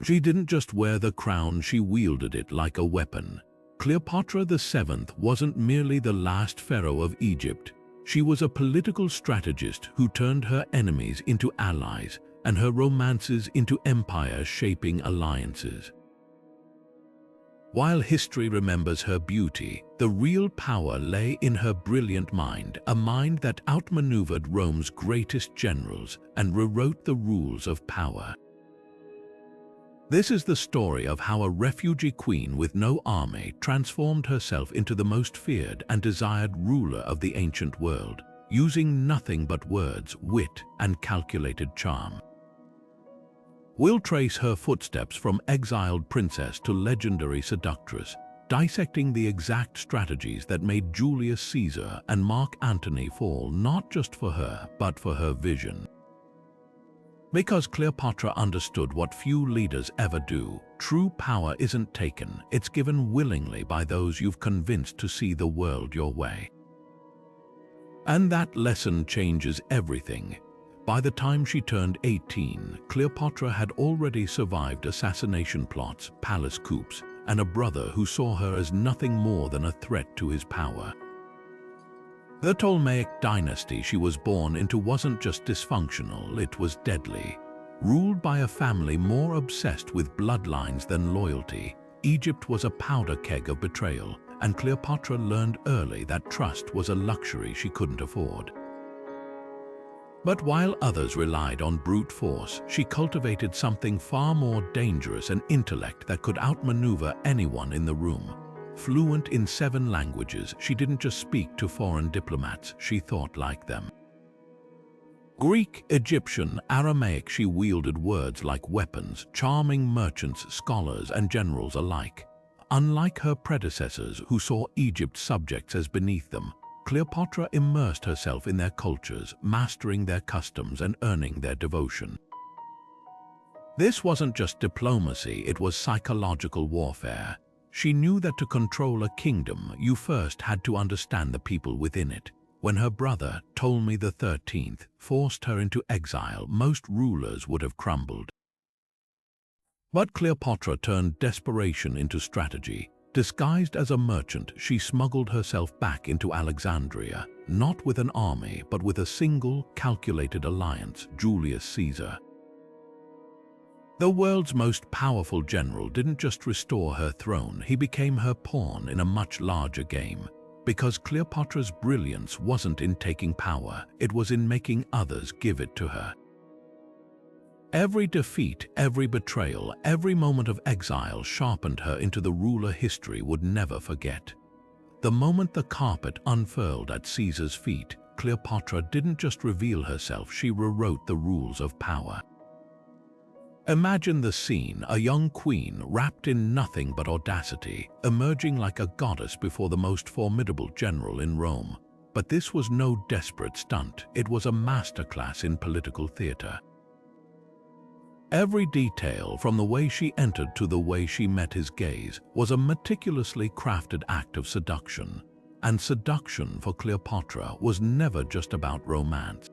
She didn't just wear the crown, she wielded it like a weapon. Cleopatra VII wasn't merely the last pharaoh of Egypt. She was a political strategist who turned her enemies into allies and her romances into empire-shaping alliances. While history remembers her beauty, the real power lay in her brilliant mind, a mind that outmaneuvered Rome's greatest generals and rewrote the rules of power. This is the story of how a refugee queen with no army transformed herself into the most feared and desired ruler of the ancient world, using nothing but words, wit, and calculated charm. We'll trace her footsteps from exiled princess to legendary seductress, dissecting the exact strategies that made Julius Caesar and Mark Antony fall, not just for her, but for her vision. Because Cleopatra understood what few leaders ever do, true power isn't taken, it's given willingly by those you've convinced to see the world your way. And that lesson changes everything. By the time she turned 18, Cleopatra had already survived assassination plots, palace coups, and a brother who saw her as nothing more than a threat to his power. The Ptolemaic dynasty she was born into wasn't just dysfunctional, it was deadly. Ruled by a family more obsessed with bloodlines than loyalty, Egypt was a powder keg of betrayal, and Cleopatra learned early that trust was a luxury she couldn't afford. But while others relied on brute force, she cultivated something far more dangerous, an intellect that could outmaneuver anyone in the room. Fluent in 7 languages, she didn't just speak to foreign diplomats, she thought like them. Greek, Egyptian, Aramaic, she wielded words like weapons, charming merchants, scholars, and generals alike. Unlike her predecessors who saw Egypt's subjects as beneath them, Cleopatra immersed herself in their cultures, mastering their customs and earning their devotion. This wasn't just diplomacy, it was psychological warfare. She knew that to control a kingdom, you first had to understand the people within it. When her brother, Ptolemy XIII, forced her into exile, most rulers would have crumbled. But Cleopatra turned desperation into strategy. Disguised as a merchant, she smuggled herself back into Alexandria, not with an army, but with a single, calculated alliance, Julius Caesar. The world's most powerful general didn't just restore her throne, he became her pawn in a much larger game. Because Cleopatra's brilliance wasn't in taking power, it was in making others give it to her. Every defeat, every betrayal, every moment of exile sharpened her into the ruler history would never forget. The moment the carpet unfurled at Caesar's feet, Cleopatra didn't just reveal herself, she rewrote the rules of power. Imagine the scene, a young queen wrapped in nothing but audacity, emerging like a goddess before the most formidable general in Rome. But this was no desperate stunt, it was a masterclass in political theater. Every detail, from the way she entered to the way she met his gaze, was a meticulously crafted act of seduction. And seduction for Cleopatra was never just about romance.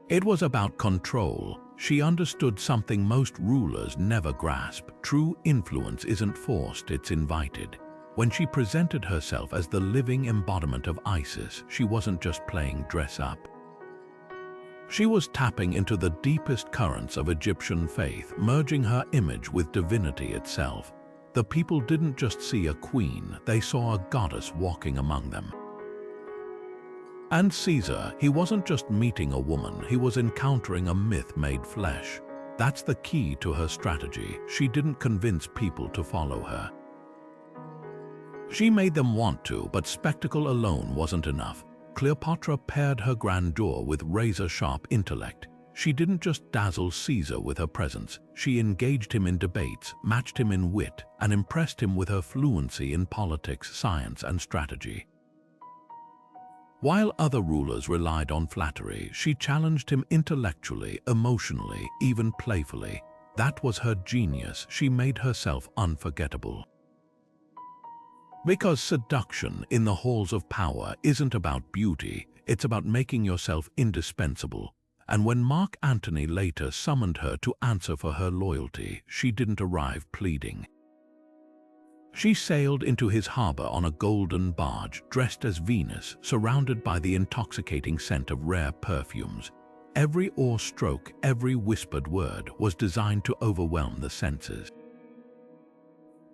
It was about control. She understood something most rulers never grasp. True influence isn't forced, it's invited. When she presented herself as the living embodiment of Isis, she wasn't just playing dress-up. She was tapping into the deepest currents of Egyptian faith, merging her image with divinity itself. The people didn't just see a queen, they saw a goddess walking among them. And Caesar, he wasn't just meeting a woman, he was encountering a myth made flesh. That's the key to her strategy. She didn't convince people to follow her. She made them want to, but spectacle alone wasn't enough. Cleopatra paired her grandeur with razor-sharp intellect. She didn't just dazzle Caesar with her presence, she engaged him in debates, matched him in wit, and impressed him with her fluency in politics, science, and strategy. While other rulers relied on flattery, she challenged him intellectually, emotionally, even playfully. That was her genius. She made herself unforgettable. Because seduction in the halls of power isn't about beauty, it's about making yourself indispensable. and when Mark Antony later summoned her to answer for her loyalty, she didn't arrive pleading. She sailed into his harbor on a golden barge, dressed as Venus, surrounded by the intoxicating scent of rare perfumes. Every oar stroke, every whispered word was designed to overwhelm the senses.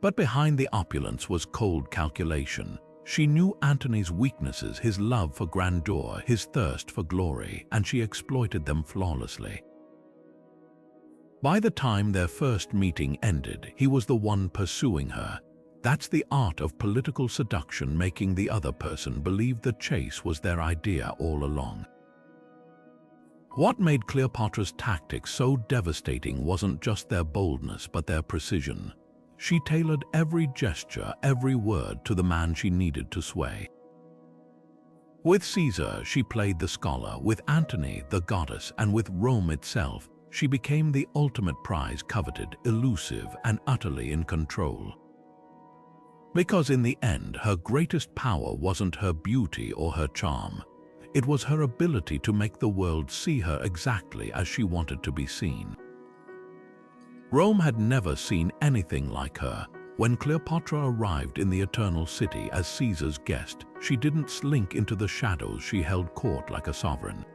But behind the opulence was cold calculation. She knew Antony's weaknesses, his love for grandeur, his thirst for glory, and she exploited them flawlessly. By the time their first meeting ended, he was the one pursuing her. That's the art of political seduction, making the other person believe the chase was their idea all along. What made Cleopatra's tactics so devastating wasn't just their boldness, but their precision. She tailored every gesture, every word to the man she needed to sway. With Caesar, she played the scholar, with Antony, the goddess, and with Rome itself, she became the ultimate prize, coveted, elusive, and utterly in control. Because in the end, her greatest power wasn't her beauty or her charm. It was her ability to make the world see her exactly as she wanted to be seen. Rome had never seen anything like her. When Cleopatra arrived in the Eternal City as Caesar's guest, she didn't slink into the shadows, she held court like a sovereign.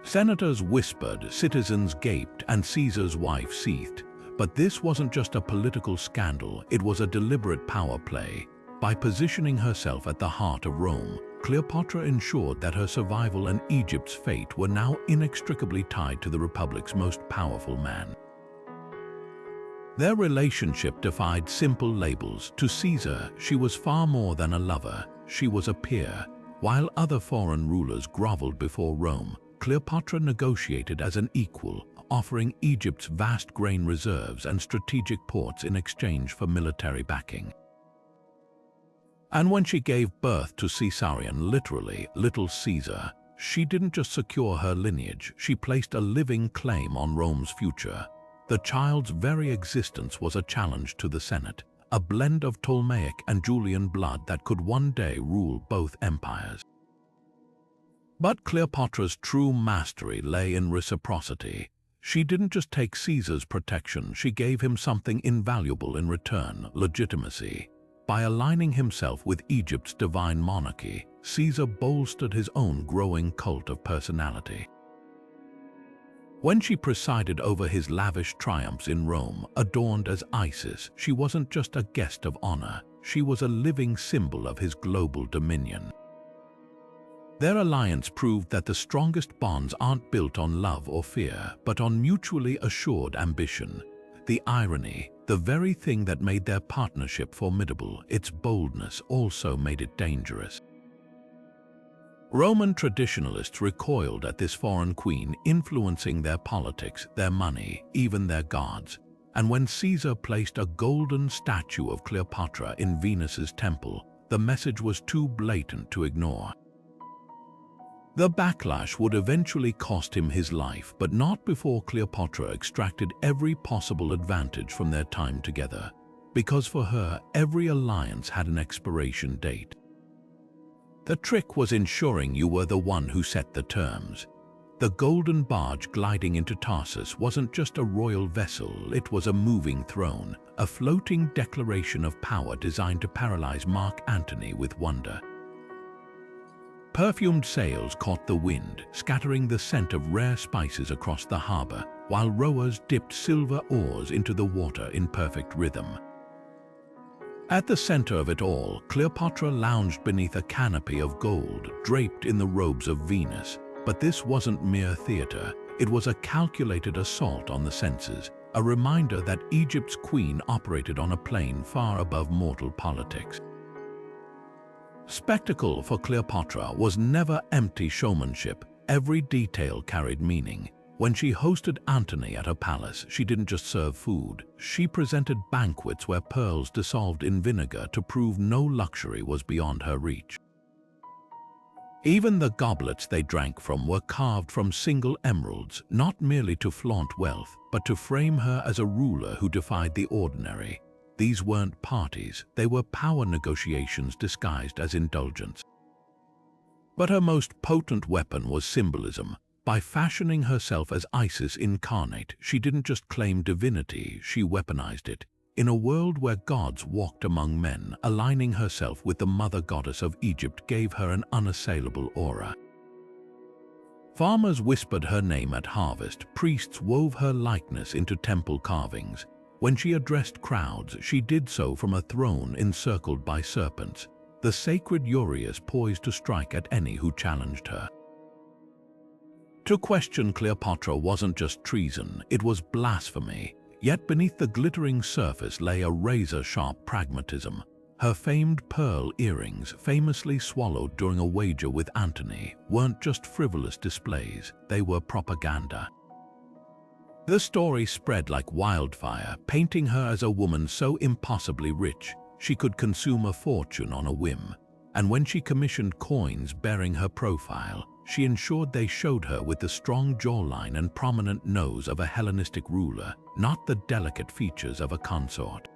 Senators whispered, citizens gaped, and Caesar's wife seethed. But this wasn't just a political scandal, it was a deliberate power play. By positioning herself at the heart of Rome, Cleopatra ensured that her survival and Egypt's fate were now inextricably tied to the Republic's most powerful man. Their relationship defied simple labels. To Caesar, she was far more than a lover, she was a peer. While other foreign rulers groveled before Rome, Cleopatra negotiated as an equal, offering Egypt's vast grain reserves and strategic ports in exchange for military backing. And when she gave birth to Caesarian, literally, Little Caesar, she didn't just secure her lineage, she placed a living claim on Rome's future. The child's very existence was a challenge to the Senate, a blend of Ptolemaic and Julian blood that could one day rule both empires. But Cleopatra's true mastery lay in reciprocity. She didn't just take Caesar's protection, she gave him something invaluable in return: legitimacy. By aligning himself with Egypt's divine monarchy, Caesar bolstered his own growing cult of personality. When she presided over his lavish triumphs in Rome, adorned as Isis, she wasn't just a guest of honor, she was a living symbol of his global dominion. Their alliance proved that the strongest bonds aren't built on love or fear, but on mutually assured ambition. The irony, the very thing that made their partnership formidable, its boldness also made it dangerous. Roman traditionalists recoiled at this foreign queen influencing their politics, their money, even their gods. And when Caesar placed a golden statue of Cleopatra in Venus's temple, the message was too blatant to ignore. The backlash would eventually cost him his life, but not before Cleopatra extracted every possible advantage from their time together. Because for her, every alliance had an expiration date. The trick was ensuring you were the one who set the terms. The golden barge gliding into Tarsus wasn't just a royal vessel, it was a moving throne, a floating declaration of power designed to paralyze Mark Antony with wonder. Perfumed sails caught the wind, scattering the scent of rare spices across the harbor, while rowers dipped silver oars into the water in perfect rhythm. At the center of it all, Cleopatra lounged beneath a canopy of gold, draped in the robes of Venus. But this wasn't mere theater, it was a calculated assault on the senses, a reminder that Egypt's queen operated on a plane far above mortal politics. Spectacle for Cleopatra was never empty showmanship. Every detail carried meaning. When she hosted Antony at her palace, she didn't just serve food. She presented banquets where pearls dissolved in vinegar to prove no luxury was beyond her reach. Even the goblets they drank from were carved from single emeralds, not merely to flaunt wealth, but to frame her as a ruler who defied the ordinary. These weren't parties, they were power negotiations disguised as indulgence. But her most potent weapon was symbolism. By fashioning herself as Isis incarnate, she didn't just claim divinity, she weaponized it. In a world where gods walked among men, aligning herself with the mother goddess of Egypt gave her an unassailable aura. Farmers whispered her name at harvest, priests wove her likeness into temple carvings. When she addressed crowds, she did so from a throne encircled by serpents, the sacred Urias poised to strike at any who challenged her. To question Cleopatra wasn't just treason, it was blasphemy. Yet beneath the glittering surface lay a razor-sharp pragmatism. Her famed pearl earrings, famously swallowed during a wager with Antony, weren't just frivolous displays, they were propaganda. The story spread like wildfire, painting her as a woman so impossibly rich she could consume a fortune on a whim. And when she commissioned coins bearing her profile, she ensured they showed her with the strong jawline and prominent nose of a Hellenistic ruler, not the delicate features of a consort.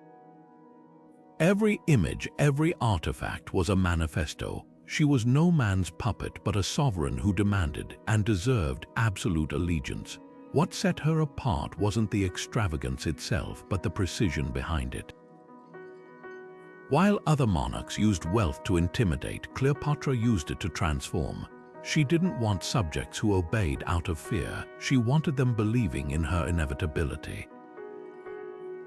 Every image, every artifact was a manifesto. She was no man's puppet but a sovereign who demanded and deserved absolute allegiance. What set her apart wasn't the extravagance itself but the precision behind it. While other monarchs used wealth to intimidate, Cleopatra used it to transform. She didn't want subjects who obeyed out of fear, she wanted them believing in her inevitability.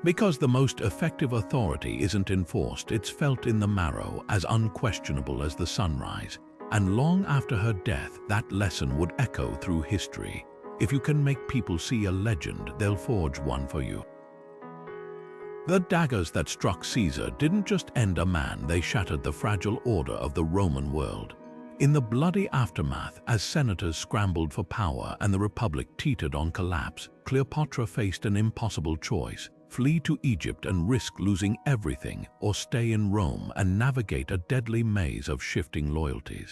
Because the most effective authority isn't enforced, it's felt in the marrow, as unquestionable as the sunrise. And long after her death, that lesson would echo through history. If you can make people see a legend, they'll forge one for you. The daggers that struck Caesar didn't just end a man, they shattered the fragile order of the Roman world. In the bloody aftermath, as senators scrambled for power and the Republic teetered on collapse, Cleopatra faced an impossible choice: flee to Egypt and risk losing everything, or stay in Rome and navigate a deadly maze of shifting loyalties.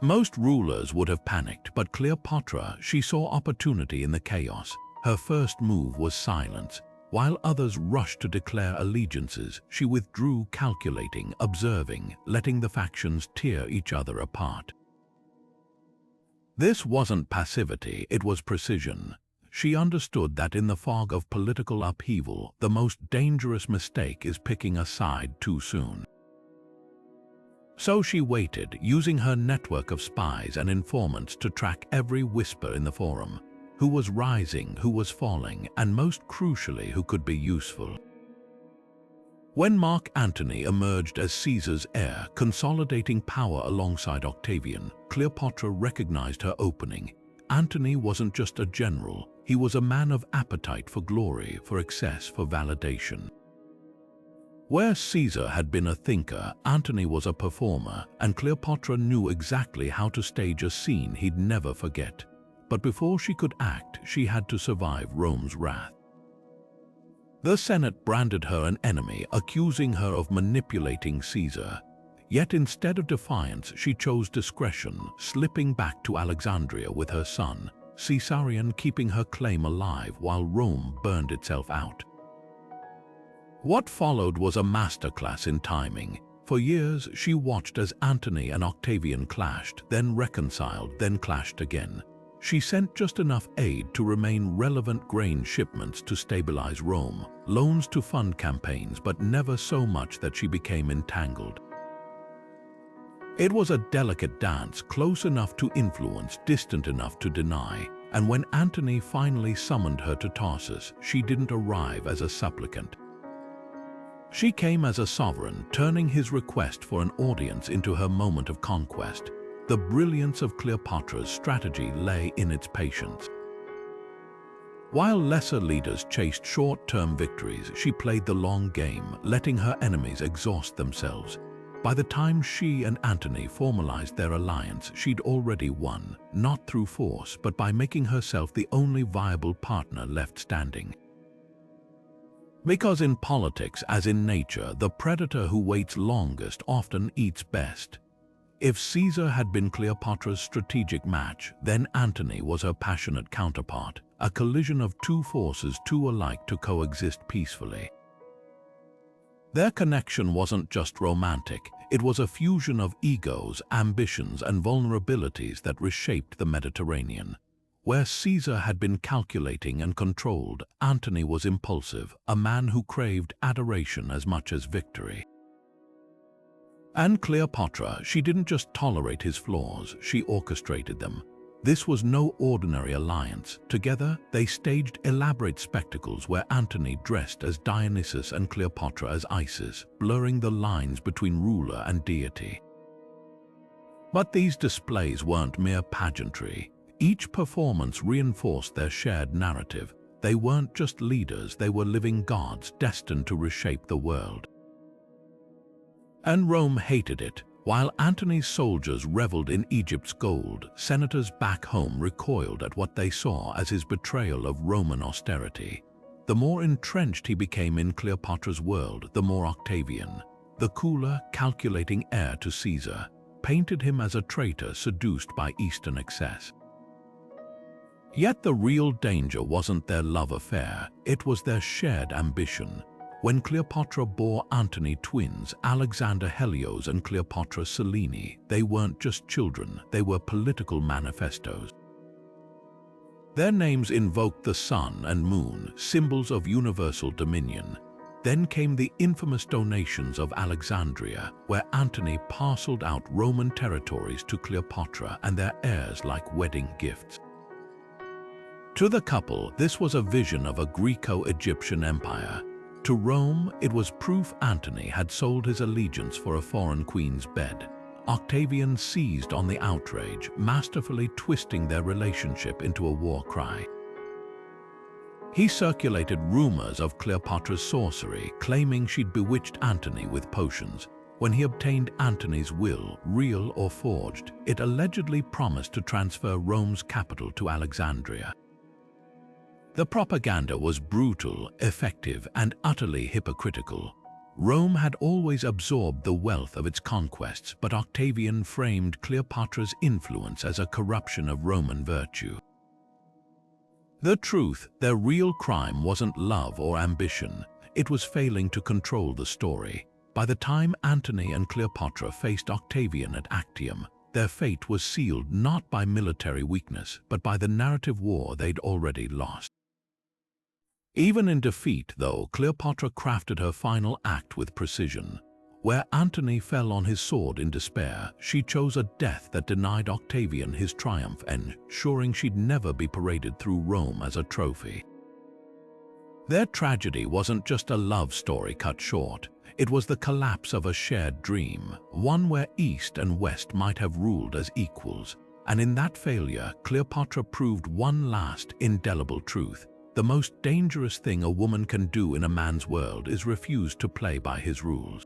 Most rulers would have panicked, but Cleopatra, she saw opportunity in the chaos. Her first move was silence. While others rushed to declare allegiances, she withdrew, calculating, observing, letting the factions tear each other apart. This wasn't passivity, it was precision. She understood that in the fog of political upheaval, the most dangerous mistake is picking a side too soon. So she waited, using her network of spies and informants to track every whisper in the forum. Who was rising, who was falling, and most crucially, who could be useful. When Mark Antony emerged as Caesar's heir, consolidating power alongside Octavian, Cleopatra recognized her opening. Antony wasn't just a general, he was a man of appetite for glory, for excess, for validation. Where Caesar had been a thinker, Antony was a performer, and Cleopatra knew exactly how to stage a scene he'd never forget. But before she could act, she had to survive Rome's wrath. The Senate branded her an enemy, accusing her of manipulating Caesar. Yet instead of defiance, she chose discretion, slipping back to Alexandria with her son, Caesarian, keeping her claim alive while Rome burned itself out. What followed was a masterclass in timing. For years, she watched as Antony and Octavian clashed, then reconciled, then clashed again. She sent just enough aid to remain relevant, grain shipments to stabilize Rome, loans to fund campaigns, but never so much that she became entangled. It was a delicate dance, close enough to influence, distant enough to deny, and when Antony finally summoned her to Tarsus, she didn't arrive as a supplicant. She came as a sovereign, turning his request for an audience into her moment of conquest. The brilliance of Cleopatra's strategy lay in its patience. While lesser leaders chased short-term victories, she played the long game, letting her enemies exhaust themselves. By the time she and Antony formalized their alliance, she'd already won, not through force, but by making herself the only viable partner left standing. Because in politics, as in nature, the predator who waits longest often eats best. If Caesar had been Cleopatra's strategic match, then Antony was her passionate counterpart, a collision of two forces too alike to coexist peacefully. Their connection wasn't just romantic, it was a fusion of egos, ambitions, and vulnerabilities that reshaped the Mediterranean. Where Caesar had been calculating and controlled, Antony was impulsive, a man who craved adoration as much as victory. And Cleopatra, she didn't just tolerate his flaws, she orchestrated them. This was no ordinary alliance. Together, they staged elaborate spectacles where Antony dressed as Dionysus and Cleopatra as Isis, blurring the lines between ruler and deity. But these displays weren't mere pageantry. Each performance reinforced their shared narrative. They weren't just leaders, they were living gods destined to reshape the world. And Rome hated it. While Antony's soldiers reveled in Egypt's gold, senators back home recoiled at what they saw as his betrayal of Roman austerity. The more entrenched he became in Cleopatra's world, the more Octavian, the cooler, calculating heir to Caesar, painted him as a traitor seduced by Eastern excess. Yet the real danger wasn't their love affair, it was their shared ambition. When Cleopatra bore Antony twins, Alexander Helios and Cleopatra Selene, they weren't just children, they were political manifestos. Their names invoked the sun and moon, symbols of universal dominion. Then came the infamous donations of Alexandria, where Antony parceled out Roman territories to Cleopatra and their heirs like wedding gifts. To the couple, this was a vision of a Greco-Egyptian empire. To Rome, it was proof Antony had sold his allegiance for a foreign queen's bed. Octavian seized on the outrage, masterfully twisting their relationship into a war cry. He circulated rumors of Cleopatra's sorcery, claiming she'd bewitched Antony with potions. When he obtained Antony's will, real or forged, it allegedly promised to transfer Rome's capital to Alexandria. The propaganda was brutal, effective, and utterly hypocritical. Rome had always absorbed the wealth of its conquests, but Octavian framed Cleopatra's influence as a corruption of Roman virtue. The truth, their real crime wasn't love or ambition. It was failing to control the story. By the time Antony and Cleopatra faced Octavian at Actium, their fate was sealed not by military weakness, but by the narrative war they'd already lost. Even in defeat, though, Cleopatra crafted her final act with precision. Where Antony fell on his sword in despair, she chose a death that denied Octavian his triumph, ensuring she'd never be paraded through Rome as a trophy. Their tragedy wasn't just a love story cut short. It was the collapse of a shared dream, one where East and West might have ruled as equals. And in that failure, Cleopatra proved one last, indelible truth. The most dangerous thing a woman can do in a man's world is refuse to play by his rules.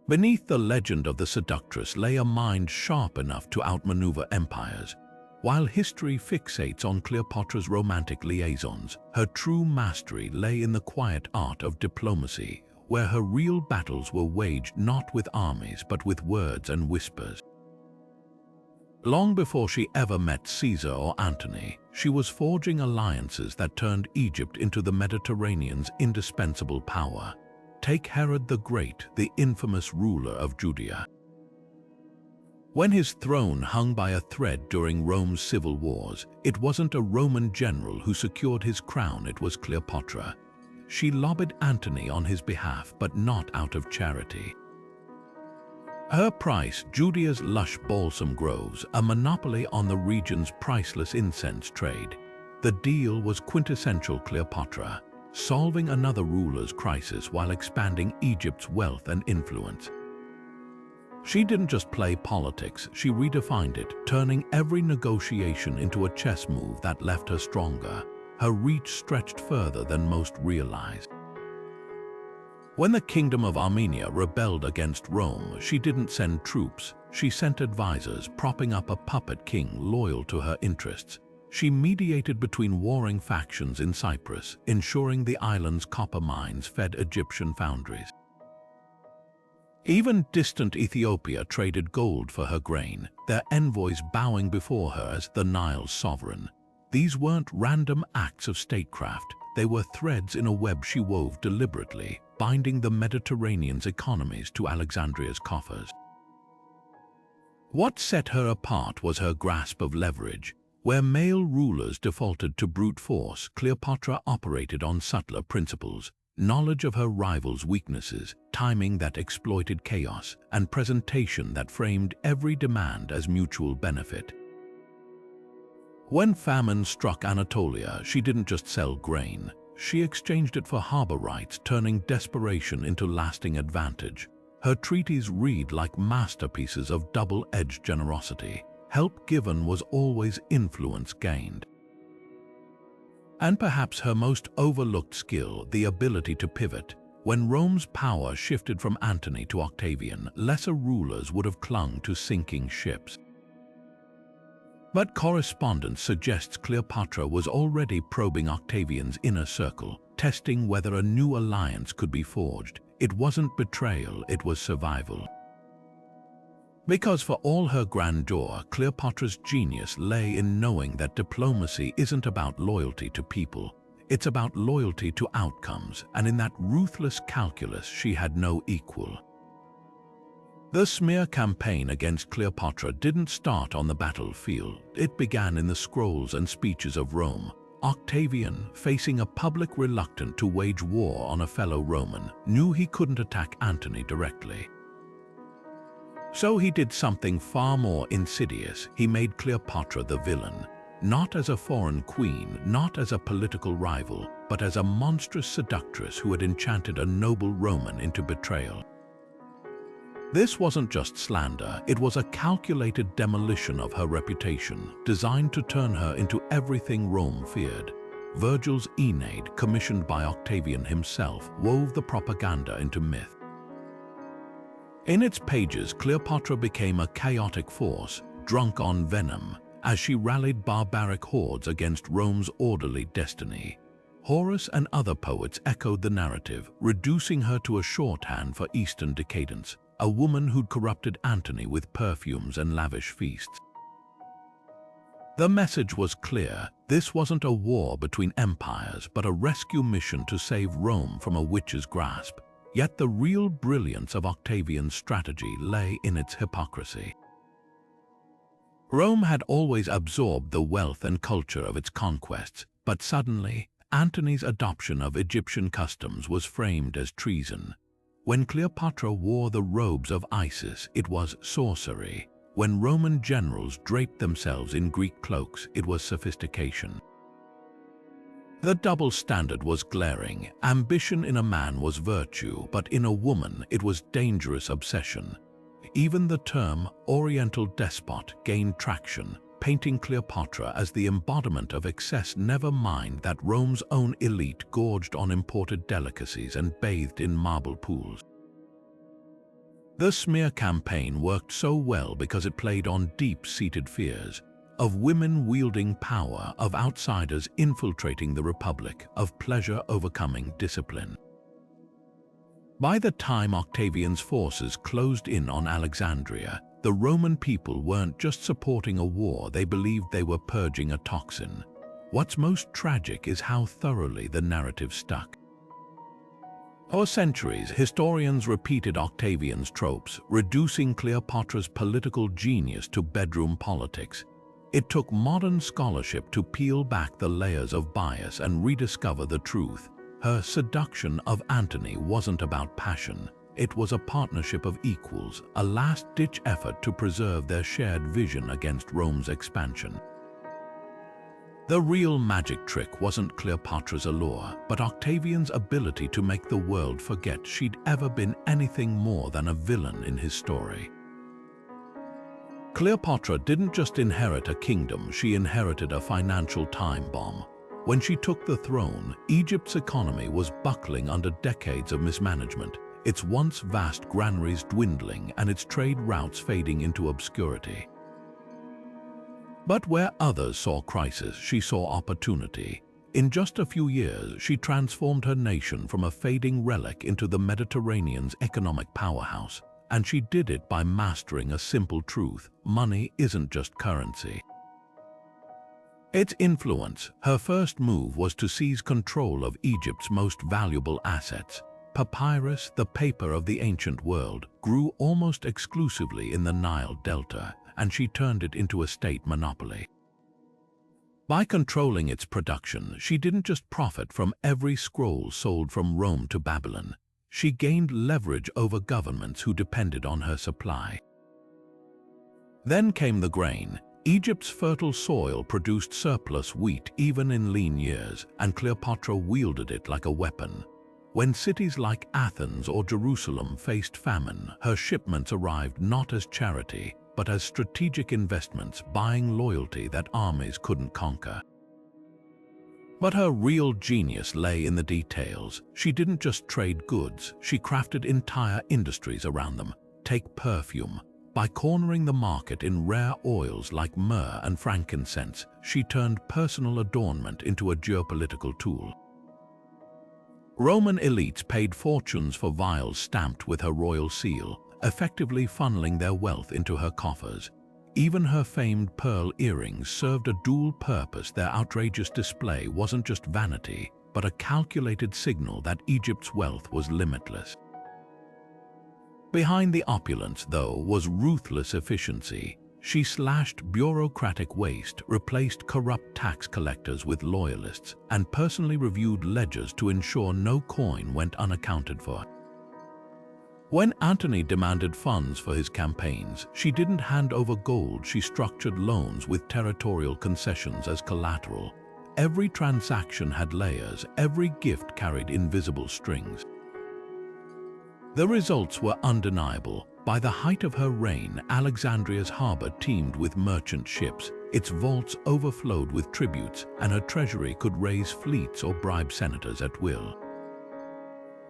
Beneath the legend of the seductress lay a mind sharp enough to outmaneuver empires. While history fixates on Cleopatra's romantic liaisons, her true mastery lay in the quiet art of diplomacy, where her real battles were waged not with armies but with words and whispers. Long before she ever met Caesar or Antony, she was forging alliances that turned Egypt into the Mediterranean's indispensable power. Take Herod the Great, the infamous ruler of Judea. When his throne hung by a thread during Rome's civil wars, it wasn't a Roman general who secured his crown, it was Cleopatra. She lobbied Antony on his behalf, but not out of charity. Her price, Judea's lush balsam groves, a monopoly on the region's priceless incense trade. The deal was quintessential Cleopatra, solving another ruler's crisis while expanding Egypt's wealth and influence. She didn't just play politics, she redefined it, turning every negotiation into a chess move that left her stronger. Her reach stretched further than most realized. When the Kingdom of Armenia rebelled against Rome, she didn't send troops. She sent advisors, propping up a puppet king loyal to her interests. She mediated between warring factions in Cyprus, ensuring the island's copper mines fed Egyptian foundries. Even distant Ethiopia traded gold for her grain, their envoys bowing before her as the Nile's sovereign. These weren't random acts of statecraft, they were threads in a web she wove deliberately, binding the Mediterranean's economies to Alexandria's coffers. What set her apart was her grasp of leverage. Where male rulers defaulted to brute force, Cleopatra operated on subtler principles: knowledge of her rivals' weaknesses, timing that exploited chaos, and presentation that framed every demand as mutual benefit. When famine struck Anatolia, she didn't just sell grain. She exchanged it for harbor rights, turning desperation into lasting advantage. Her treaties read like masterpieces of double-edged generosity. Help given was always influence gained. And perhaps her most overlooked skill, the ability to pivot. When Rome's power shifted from Antony to Octavian, lesser rulers would have clung to sinking ships. But correspondence suggests Cleopatra was already probing Octavian's inner circle, testing whether a new alliance could be forged. It wasn't betrayal, it was survival. Because for all her grandeur, Cleopatra's genius lay in knowing that diplomacy isn't about loyalty to people, it's about loyalty to outcomes, and in that ruthless calculus she had no equal. The smear campaign against Cleopatra didn't start on the battlefield. It began in the scrolls and speeches of Rome. Octavian, facing a public reluctance to wage war on a fellow Roman, knew he couldn't attack Antony directly. So he did something far more insidious. He made Cleopatra the villain, not as a foreign queen, not as a political rival, but as a monstrous seductress who had enchanted a noble Roman into betrayal. This wasn't just slander, it was a calculated demolition of her reputation, designed to turn her into everything Rome feared. Virgil's Aeneid, commissioned by Octavian himself, wove the propaganda into myth. In its pages, Cleopatra became a chaotic force, drunk on venom, as she rallied barbaric hordes against Rome's orderly destiny. Horace and other poets echoed the narrative, reducing her to a shorthand for Eastern decadence, a woman who'd corrupted Antony with perfumes and lavish feasts. The message was clear. This wasn't a war between empires, but a rescue mission to save Rome from a witch's grasp. Yet the real brilliance of Octavian's strategy lay in its hypocrisy. Rome had always absorbed the wealth and culture of its conquests, but suddenly, Antony's adoption of Egyptian customs was framed as treason. When Cleopatra wore the robes of Isis, it was sorcery. When Roman generals draped themselves in Greek cloaks, it was sophistication. The double standard was glaring. Ambition in a man was virtue, but in a woman it was dangerous obsession. Even the term Oriental despot gained traction, painting Cleopatra as the embodiment of excess, never mind that Rome's own elite gorged on imported delicacies and bathed in marble pools. The smear campaign worked so well because it played on deep-seated fears of women wielding power, of outsiders infiltrating the Republic, of pleasure overcoming discipline. By the time Octavian's forces closed in on Alexandria, the Roman people weren't just supporting a war, they believed they were purging a toxin. What's most tragic is how thoroughly the narrative stuck. For centuries, historians repeated Octavian's tropes, reducing Cleopatra's political genius to bedroom politics. It took modern scholarship to peel back the layers of bias and rediscover the truth. Her seduction of Antony wasn't about passion. It was a partnership of equals, a last-ditch effort to preserve their shared vision against Rome's expansion. The real magic trick wasn't Cleopatra's allure, but Octavian's ability to make the world forget she'd ever been anything more than a villain in his story. Cleopatra didn't just inherit a kingdom, she inherited a financial time bomb. When she took the throne, Egypt's economy was buckling under decades of mismanagement, its once vast granaries dwindling and its trade routes fading into obscurity. But where others saw crisis, she saw opportunity. In just a few years, she transformed her nation from a fading relic into the Mediterranean's economic powerhouse. And she did it by mastering a simple truth: money isn't just currency. Its influence. Her first move was to seize control of Egypt's most valuable assets. Papyrus, the paper of the ancient world, grew almost exclusively in the Nile Delta, and she turned it into a state monopoly. By controlling its production, she didn't just profit from every scroll sold from Rome to Babylon. She gained leverage over governments who depended on her supply. Then came the grain. Egypt's fertile soil produced surplus wheat even in lean years, and Cleopatra wielded it like a weapon. When cities like Athens or Jerusalem faced famine, her shipments arrived not as charity, but as strategic investments, buying loyalty that armies couldn't conquer. But her real genius lay in the details. She didn't just trade goods, she crafted entire industries around them. Take perfume. By cornering the market in rare oils like myrrh and frankincense, she turned personal adornment into a geopolitical tool. Roman elites paid fortunes for vials stamped with her royal seal, effectively funneling their wealth into her coffers. Even her famed pearl earrings served a dual purpose. Their outrageous display wasn't just vanity, but a calculated signal that Egypt's wealth was limitless. Behind the opulence, though, was ruthless efficiency. She slashed bureaucratic waste, replaced corrupt tax collectors with loyalists, and personally reviewed ledgers to ensure no coin went unaccounted for. When Antony demanded funds for his campaigns, she didn't hand over gold, she structured loans with territorial concessions as collateral. Every transaction had layers, every gift carried invisible strings. The results were undeniable. By the height of her reign, Alexandria's harbor teemed with merchant ships, its vaults overflowed with tributes, and her treasury could raise fleets or bribe senators at will.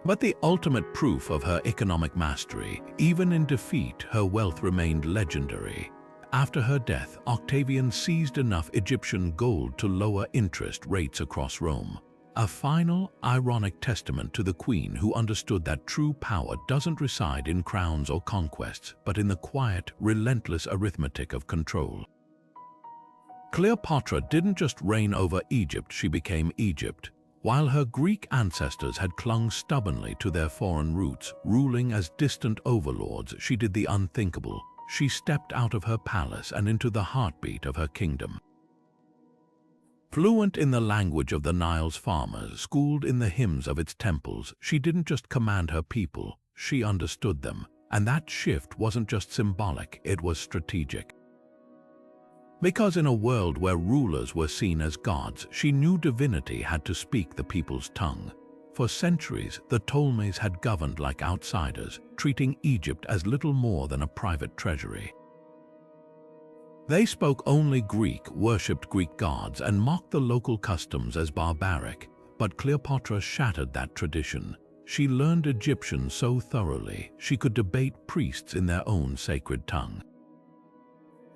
But the ultimate proof of her economic mastery, even in defeat, her wealth remained legendary. After her death, Octavian seized enough Egyptian gold to lower interest rates across Rome. A final, ironic testament to the queen who understood that true power doesn't reside in crowns or conquests, but in the quiet, relentless arithmetic of control. Cleopatra didn't just reign over Egypt, she became Egypt. While her Greek ancestors had clung stubbornly to their foreign roots, ruling as distant overlords, she did the unthinkable. She stepped out of her palace and into the heartbeat of her kingdom. Fluent in the language of the Nile's farmers, schooled in the hymns of its temples, she didn't just command her people, she understood them. And that shift wasn't just symbolic, it was strategic. Because in a world where rulers were seen as gods, she knew divinity had to speak the people's tongue. For centuries, the Ptolemies had governed like outsiders, treating Egypt as little more than a private treasury. They spoke only Greek, worshipped Greek gods, and mocked the local customs as barbaric. But Cleopatra shattered that tradition. She learned Egyptian so thoroughly, she could debate priests in their own sacred tongue.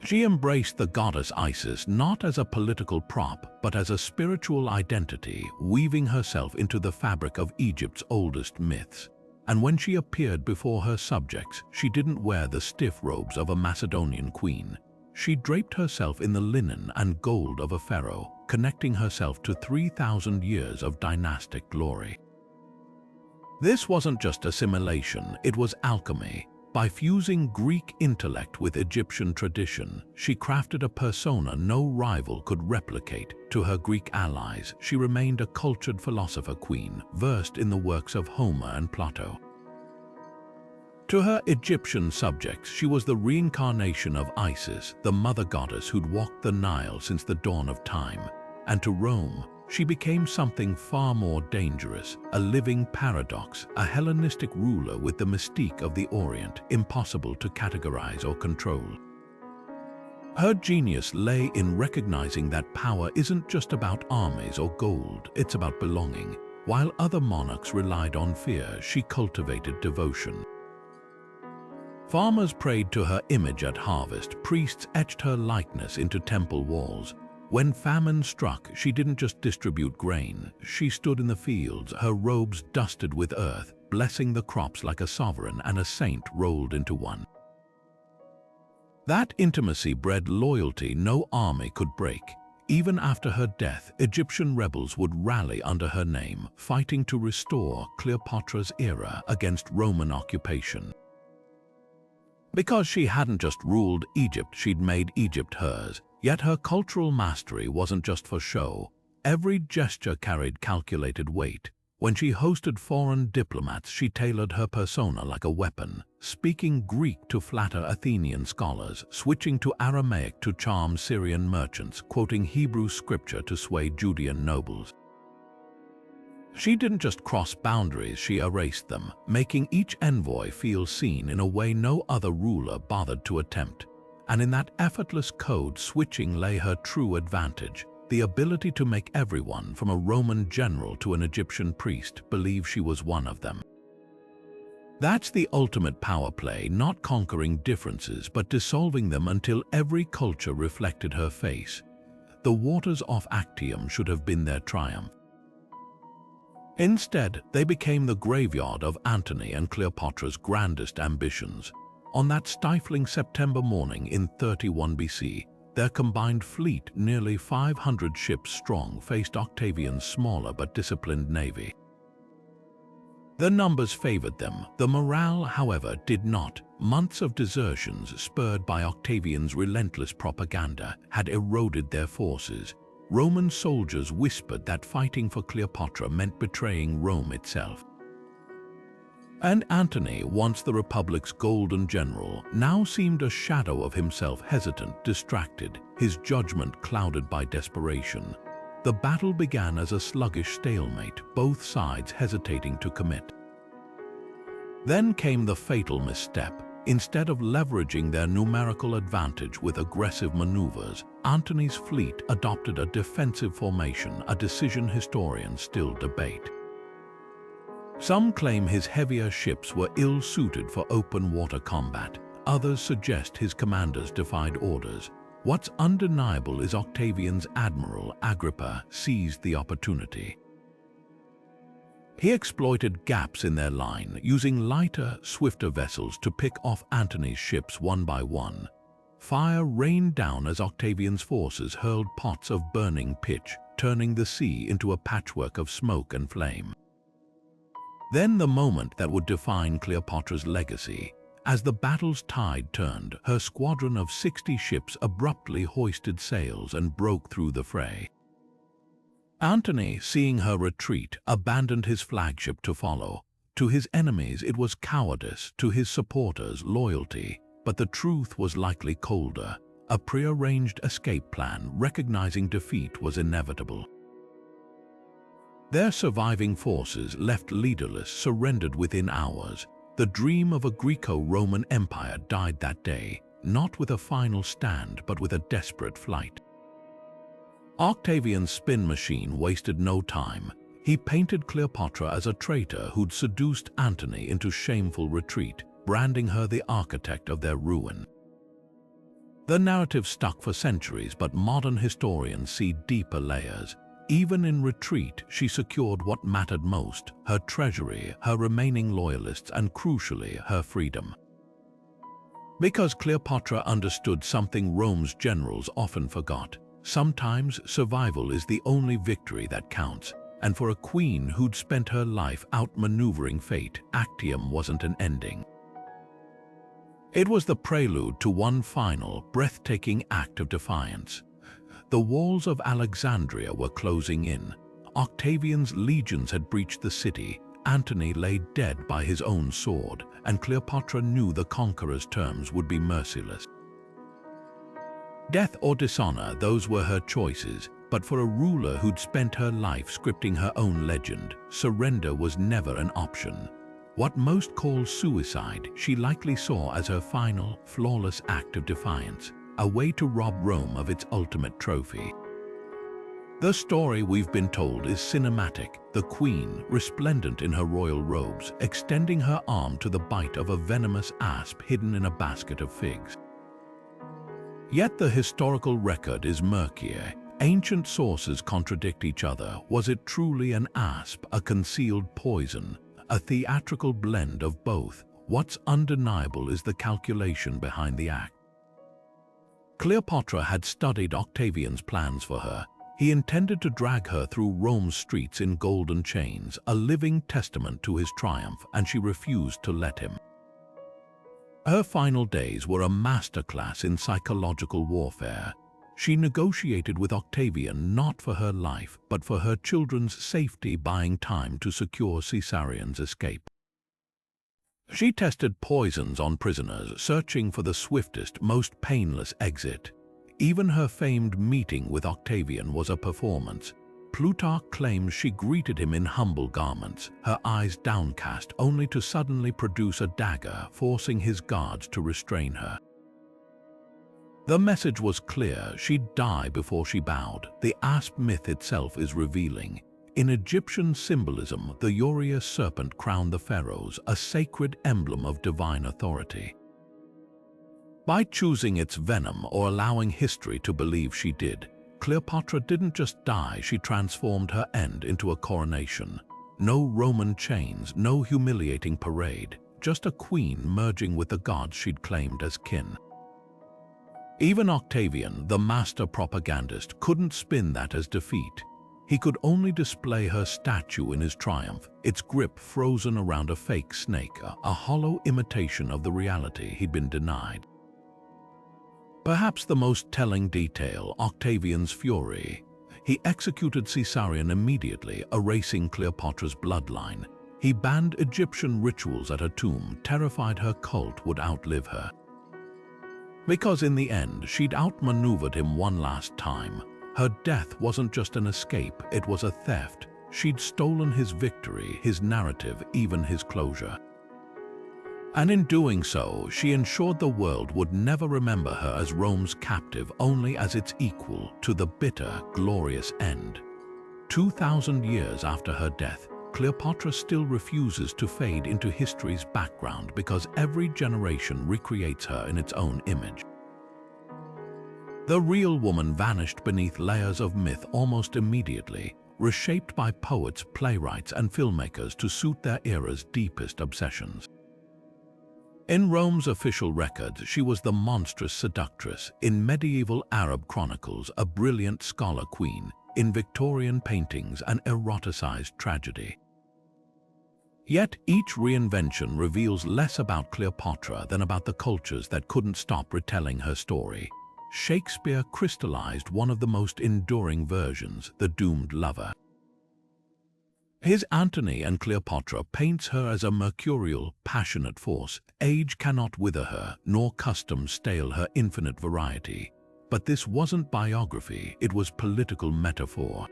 She embraced the goddess Isis not as a political prop, but as a spiritual identity, weaving herself into the fabric of Egypt's oldest myths. And when she appeared before her subjects, she didn't wear the stiff robes of a Macedonian queen. She draped herself in the linen and gold of a pharaoh, connecting herself to 3,000 years of dynastic glory. This wasn't just assimilation, it was alchemy. By fusing Greek intellect with Egyptian tradition, she crafted a persona no rival could replicate. To her Greek allies, she remained a cultured philosopher queen, versed in the works of Homer and Plato. To her Egyptian subjects, she was the reincarnation of Isis, the mother goddess who'd walked the Nile since the dawn of time. And to Rome, she became something far more dangerous, a living paradox, a Hellenistic ruler with the mystique of the Orient, impossible to categorize or control. Her genius lay in recognizing that power isn't just about armies or gold, it's about belonging. While other monarchs relied on fear, she cultivated devotion. Farmers prayed to her image at harvest, priests etched her likeness into temple walls. When famine struck, she didn't just distribute grain, she stood in the fields, her robes dusted with earth, blessing the crops like a sovereign and a saint rolled into one. That intimacy bred loyalty no army could break. Even after her death, Egyptian rebels would rally under her name, fighting to restore Cleopatra's era against Roman occupation. Because she hadn't just ruled Egypt, she'd made Egypt hers. Yet her cultural mastery wasn't just for show. Every gesture carried calculated weight. When she hosted foreign diplomats, she tailored her persona like a weapon, speaking Greek to flatter Athenian scholars, switching to Aramaic to charm Syrian merchants, quoting Hebrew scripture to sway Judean nobles. She didn't just cross boundaries, she erased them, making each envoy feel seen in a way no other ruler bothered to attempt. And in that effortless code switching lay her true advantage, the ability to make everyone, from a Roman general to an Egyptian priest, believe she was one of them. That's the ultimate power play, not conquering differences, but dissolving them until every culture reflected her face. The waters of Actium should have been their triumph. Instead, they became the graveyard of Antony and Cleopatra's grandest ambitions. On that stifling September morning in 31 BC, their combined fleet, nearly 500 ships strong, faced Octavian's smaller but disciplined navy. The numbers favored them. The morale, however, did not. Months of desertions, spurred by Octavian's relentless propaganda, had eroded their forces. Roman soldiers whispered that fighting for Cleopatra meant betraying Rome itself. And Antony, once the Republic's golden general, now seemed a shadow of himself, hesitant, distracted, his judgment clouded by desperation. The battle began as a sluggish stalemate, both sides hesitating to commit. Then came the fatal misstep. Instead of leveraging their numerical advantage with aggressive maneuvers, Antony's fleet adopted a defensive formation, a decision historians still debate. Some claim his heavier ships were ill-suited for open water combat. Others suggest his commanders defied orders. What's undeniable is Octavian's admiral, Agrippa, seized the opportunity. He exploited gaps in their line, using lighter, swifter vessels to pick off Antony's ships one by one. Fire rained down as Octavian's forces hurled pots of burning pitch, turning the sea into a patchwork of smoke and flame. Then the moment that would define Cleopatra's legacy. As the battle's tide turned, her squadron of 60 ships abruptly hoisted sails and broke through the fray. Antony, seeing her retreat, abandoned his flagship to follow. To his enemies it was cowardice, to his supporters loyalty, but the truth was likely colder, a prearranged escape plan recognizing defeat was inevitable. Their surviving forces, left leaderless, surrendered within hours. The dream of a Greco-Roman empire died that day, not with a final stand but with a desperate flight. Octavian's spin machine wasted no time. He painted Cleopatra as a traitor who'd seduced Antony into shameful retreat, branding her the architect of their ruin. The narrative stuck for centuries, but modern historians see deeper layers. Even in retreat, she secured what mattered most: her treasury, her remaining loyalists, and crucially, her freedom. Because Cleopatra understood something Rome's generals often forgot. Sometimes survival is the only victory that counts, and for a queen who'd spent her life outmaneuvering fate, Actium wasn't an ending. It was the prelude to one final, breathtaking act of defiance. The walls of Alexandria were closing in. Octavian's legions had breached the city. Antony lay dead by his own sword, and Cleopatra knew the conqueror's terms would be merciless. Death or dishonor, those were her choices, but for a ruler who'd spent her life scripting her own legend, surrender was never an option. What most call suicide, she likely saw as her final, flawless act of defiance, a way to rob Rome of its ultimate trophy. The story we've been told is cinematic, the queen, resplendent in her royal robes, extending her arm to the bite of a venomous asp hidden in a basket of figs. Yet the historical record is murkier. Ancient sources contradict each other. Was it truly an asp, a concealed poison, a theatrical blend of both? What's undeniable is the calculation behind the act. Cleopatra had studied Octavian's plans for her. He intended to drag her through Rome's streets in golden chains, a living testament to his triumph, and she refused to let him. Her final days were a masterclass in psychological warfare. She negotiated with Octavian not for her life, but for her children's safety, buying time to secure Caesarian's escape. She tested poisons on prisoners, searching for the swiftest, most painless exit. Even her famed meeting with Octavian was a performance. Plutarch claims she greeted him in humble garments, her eyes downcast, only to suddenly produce a dagger, forcing his guards to restrain her. The message was clear: she'd die before she bowed. The asp myth itself is revealing. In Egyptian symbolism, the Uriah serpent crowned the pharaohs, a sacred emblem of divine authority. By choosing its venom or allowing history to believe she did, Cleopatra didn't just die, she transformed her end into a coronation. No Roman chains, no humiliating parade, just a queen merging with the gods she'd claimed as kin. Even Octavian, the master propagandist, couldn't spin that as defeat. He could only display her statue in his triumph, its grip frozen around a fake snake, a hollow imitation of the reality he'd been denied. Perhaps the most telling detail, Octavian's fury. He executed Caesarian immediately, erasing Cleopatra's bloodline. He banned Egyptian rituals at her tomb, terrified her cult would outlive her. Because in the end, she'd outmaneuvered him one last time. Her death wasn't just an escape, it was a theft. She'd stolen his victory, his narrative, even his closure. And in doing so, she ensured the world would never remember her as Rome's captive, only as its equal, to the bitter, glorious end. 2,000 years after her death, Cleopatra still refuses to fade into history's background because every generation recreates her in its own image. The real woman vanished beneath layers of myth almost immediately, reshaped by poets, playwrights, and filmmakers to suit their era's deepest obsessions. In Rome's official records, she was the monstrous seductress. In medieval Arab chronicles, a brilliant scholar queen. In Victorian paintings, an eroticized tragedy. Yet each reinvention reveals less about Cleopatra than about the cultures that couldn't stop retelling her story. Shakespeare crystallized one of the most enduring versions, the doomed lover. His Antony and Cleopatra paints her as a mercurial, passionate force. Age cannot wither her, nor custom stale her infinite variety. But this wasn't biography, it was political metaphor.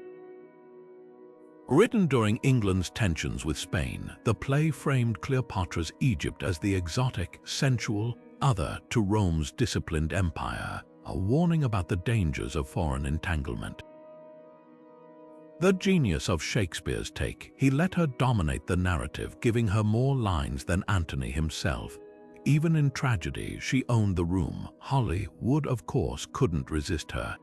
Written during England's tensions with Spain, the play framed Cleopatra's Egypt as the exotic, sensual, other to Rome's disciplined empire, a warning about the dangers of foreign entanglement. The genius of Shakespeare's take, he let her dominate the narrative, giving her more lines than Antony himself. Even in tragedy, she owned the room. Hollywood, of course, couldn't resist her.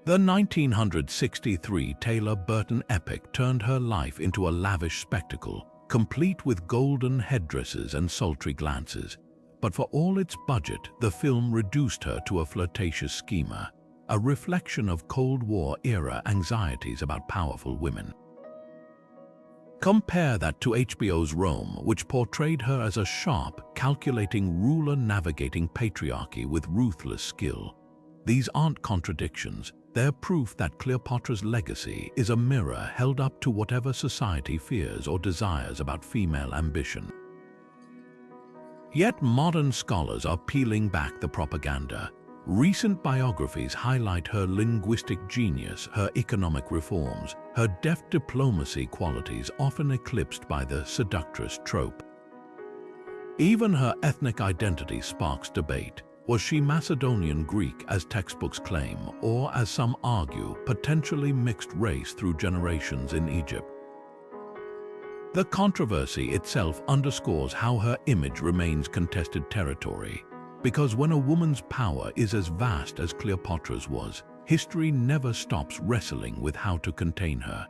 The 1963 Taylor Burton epic turned her life into a lavish spectacle, complete with golden headdresses and sultry glances. But for all its budget, the film reduced her to a flirtatious schemer, a reflection of Cold War-era anxieties about powerful women. Compare that to HBO's Rome, which portrayed her as a sharp, calculating ruler navigating patriarchy with ruthless skill. These aren't contradictions, they're proof that Cleopatra's legacy is a mirror held up to whatever society fears or desires about female ambition. Yet modern scholars are peeling back the propaganda. Recent biographies highlight her linguistic genius, her economic reforms, her deft diplomacy qualities often eclipsed by the seductress trope. Even her ethnic identity sparks debate. Was she Macedonian Greek, as textbooks claim, or, as some argue, potentially mixed race through generations in Egypt? The controversy itself underscores how her image remains contested territory. Because when a woman's power is as vast as Cleopatra's was, history never stops wrestling with how to contain her.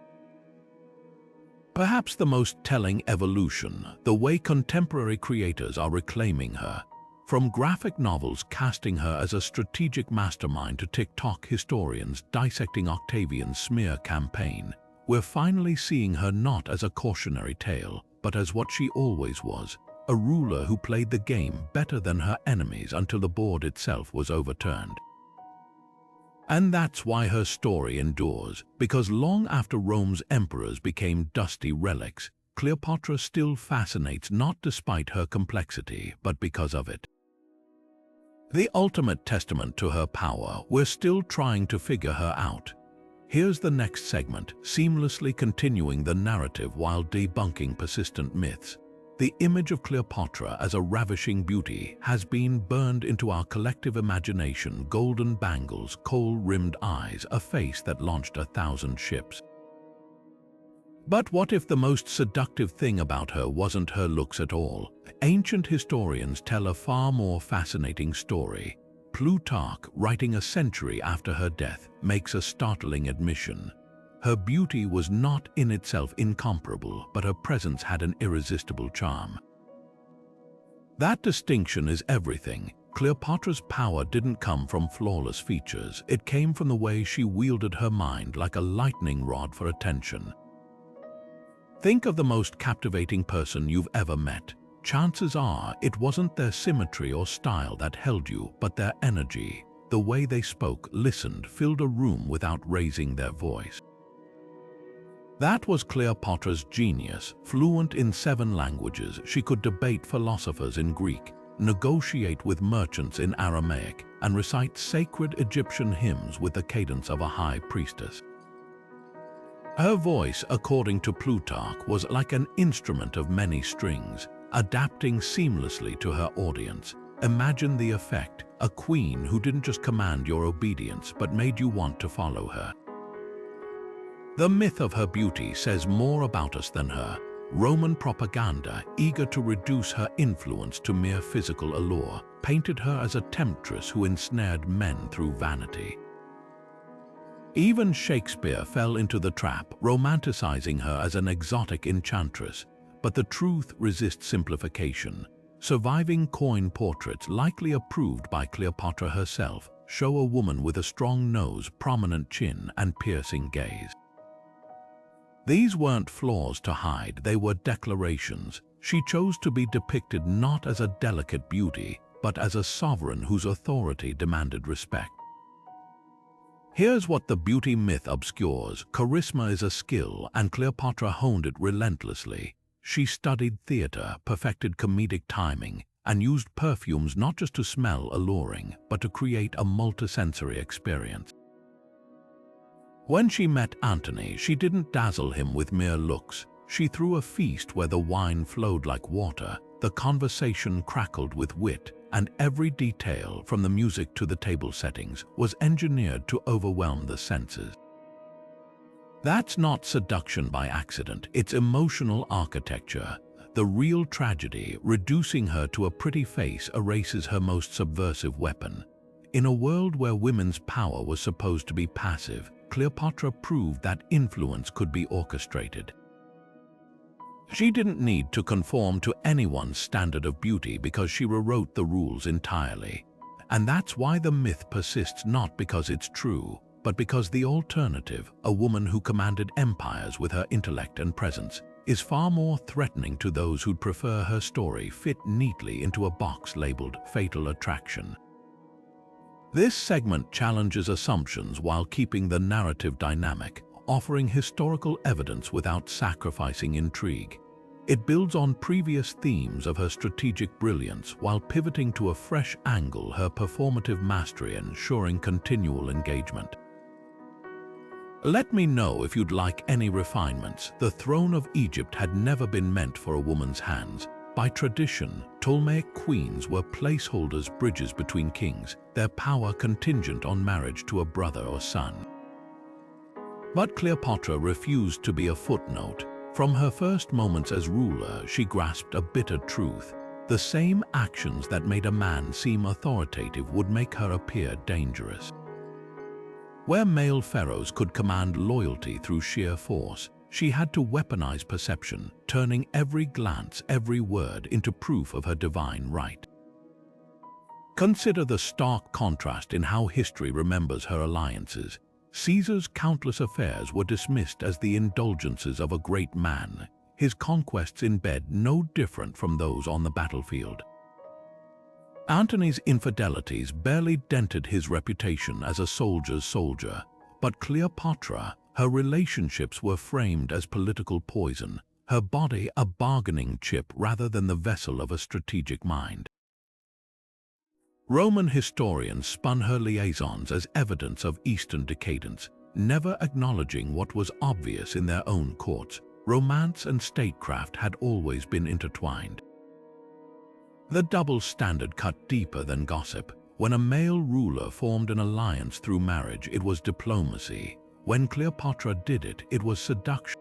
Perhaps the most telling evolution, the way contemporary creators are reclaiming her. From graphic novels casting her as a strategic mastermind to TikTok historians dissecting Octavian's smear campaign, we're finally seeing her not as a cautionary tale, but as what she always was, a ruler who played the game better than her enemies until the board itself was overturned. And that's why her story endures, because long after Rome's emperors became dusty relics, Cleopatra still fascinates not despite her complexity, but because of it. The ultimate testament to her power, we're still trying to figure her out. Here's the next segment, seamlessly continuing the narrative while debunking persistent myths. The image of Cleopatra as a ravishing beauty has been burned into our collective imagination: golden bangles, kohl-rimmed eyes, a face that launched 1,000 ships. But what if the most seductive thing about her wasn't her looks at all? Ancient historians tell a far more fascinating story. Plutarch, writing a century after her death, makes a startling admission. Her beauty was not in itself incomparable, but her presence had an irresistible charm. That distinction is everything. Cleopatra's power didn't come from flawless features. It came from the way she wielded her mind like a lightning rod for attention. Think of the most captivating person you've ever met. Chances are it wasn't their symmetry or style that held you, but their energy. The way they spoke, listened, filled a room without raising their voice. That was Cleopatra's genius. Fluent in 7 languages, she could debate philosophers in Greek, negotiate with merchants in Aramaic, and recite sacred Egyptian hymns with the cadence of a high priestess. Her voice, according to Plutarch, was like an instrument of many strings, adapting seamlessly to her audience. Imagine the effect: a queen who didn't just command your obedience, but made you want to follow her. The myth of her beauty says more about us than her. Roman propaganda, eager to reduce her influence to mere physical allure, painted her as a temptress who ensnared men through vanity. Even Shakespeare fell into the trap, romanticizing her as an exotic enchantress. But the truth resists simplification. Surviving coin portraits, likely approved by Cleopatra herself, show a woman with a strong nose, prominent chin, and piercing gaze. These weren't flaws to hide, they were declarations. She chose to be depicted not as a delicate beauty, but as a sovereign whose authority demanded respect. Here's what the beauty myth obscures: charisma is a skill, and Cleopatra honed it relentlessly. She studied theater, perfected comedic timing, and used perfumes not just to smell alluring, but to create a multisensory experience. When she met Antony, she didn't dazzle him with mere looks. She threw a feast where the wine flowed like water, the conversation crackled with wit, and every detail, from the music to the table settings, was engineered to overwhelm the senses. That's not seduction by accident, it's emotional architecture. The real tragedy, reducing her to a pretty face, erases her most subversive weapon. In a world where women's power was supposed to be passive, Cleopatra proved that influence could be orchestrated. She didn't need to conform to anyone's standard of beauty because she rewrote the rules entirely. And that's why the myth persists, not because it's true, but because the alternative, a woman who commanded empires with her intellect and presence, is far more threatening to those who'd prefer her story fit neatly into a box labeled Fatal Attraction. This segment challenges assumptions while keeping the narrative dynamic, offering historical evidence without sacrificing intrigue. It builds on previous themes of her strategic brilliance while pivoting to a fresh angle, her performative mastery, ensuring continual engagement. Let me know if you'd like any refinements. The throne of Egypt had never been meant for a woman's hands. By tradition, Ptolemaic queens were placeholders, bridges between kings, their power contingent on marriage to a brother or son. But Cleopatra refused to be a footnote. From her first moments as ruler, she grasped a bitter truth. The same actions that made a man seem authoritative would make her appear dangerous. Where male pharaohs could command loyalty through sheer force, she had to weaponize perception, turning every glance, every word into proof of her divine right. Consider the stark contrast in how history remembers her alliances. Caesar's countless affairs were dismissed as the indulgences of a great man, his conquests in bed no different from those on the battlefield. Antony's infidelities barely dented his reputation as a soldier's soldier, but Cleopatra, her relationships were framed as political poison, her body a bargaining chip rather than the vessel of a strategic mind. Roman historians spun her liaisons as evidence of Eastern decadence, never acknowledging what was obvious in their own courts. Romance and statecraft had always been intertwined. The double standard cut deeper than gossip. When a male ruler formed an alliance through marriage, it was diplomacy. When Cleopatra did it, it was seduction.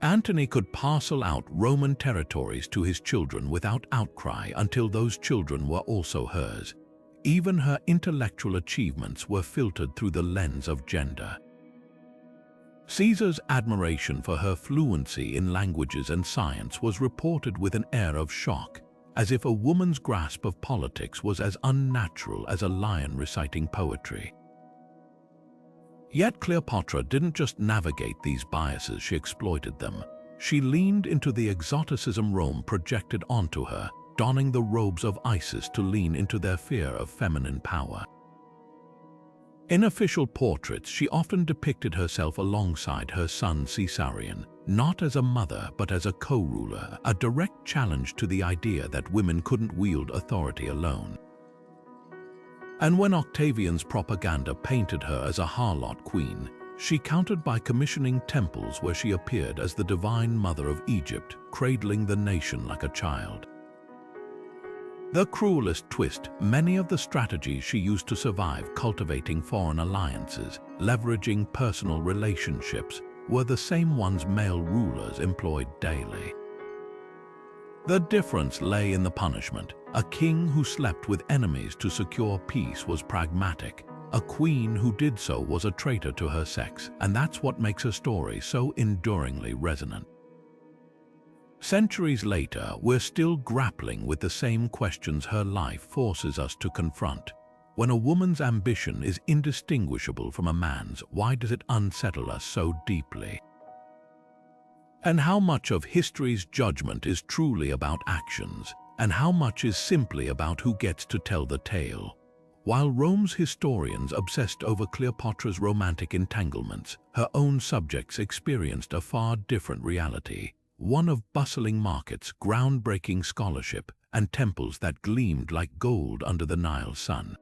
Antony could parcel out Roman territories to his children without outcry until those children were also hers. Even her intellectual achievements were filtered through the lens of gender. Caesar's admiration for her fluency in languages and science was reported with an air of shock, as if a woman's grasp of politics was as unnatural as a lion reciting poetry. Yet Cleopatra didn't just navigate these biases, she exploited them. She leaned into the exoticism Rome projected onto her, donning the robes of Isis to lean into their fear of feminine power. In official portraits, she often depicted herself alongside her son Caesarian, not as a mother but as a co-ruler, a direct challenge to the idea that women couldn't wield authority alone. And when Octavian's propaganda painted her as a harlot queen, she countered by commissioning temples where she appeared as the divine mother of Egypt, cradling the nation like a child. The cruelest twist, many of the strategies she used to survive, cultivating foreign alliances, leveraging personal relationships, were the same ones male rulers employed daily. The difference lay in the punishment. A king who slept with enemies to secure peace was pragmatic. A queen who did so was a traitor to her sex, and that's what makes her story so enduringly resonant. Centuries later, we're still grappling with the same questions her life forces us to confront. When a woman's ambition is indistinguishable from a man's, why does it unsettle us so deeply? And how much of history's judgment is truly about actions, and how much is simply about who gets to tell the tale? While Rome's historians obsessed over Cleopatra's romantic entanglements, her own subjects experienced a far different reality, one of bustling markets, groundbreaking scholarship, and temples that gleamed like gold under the Nile sun.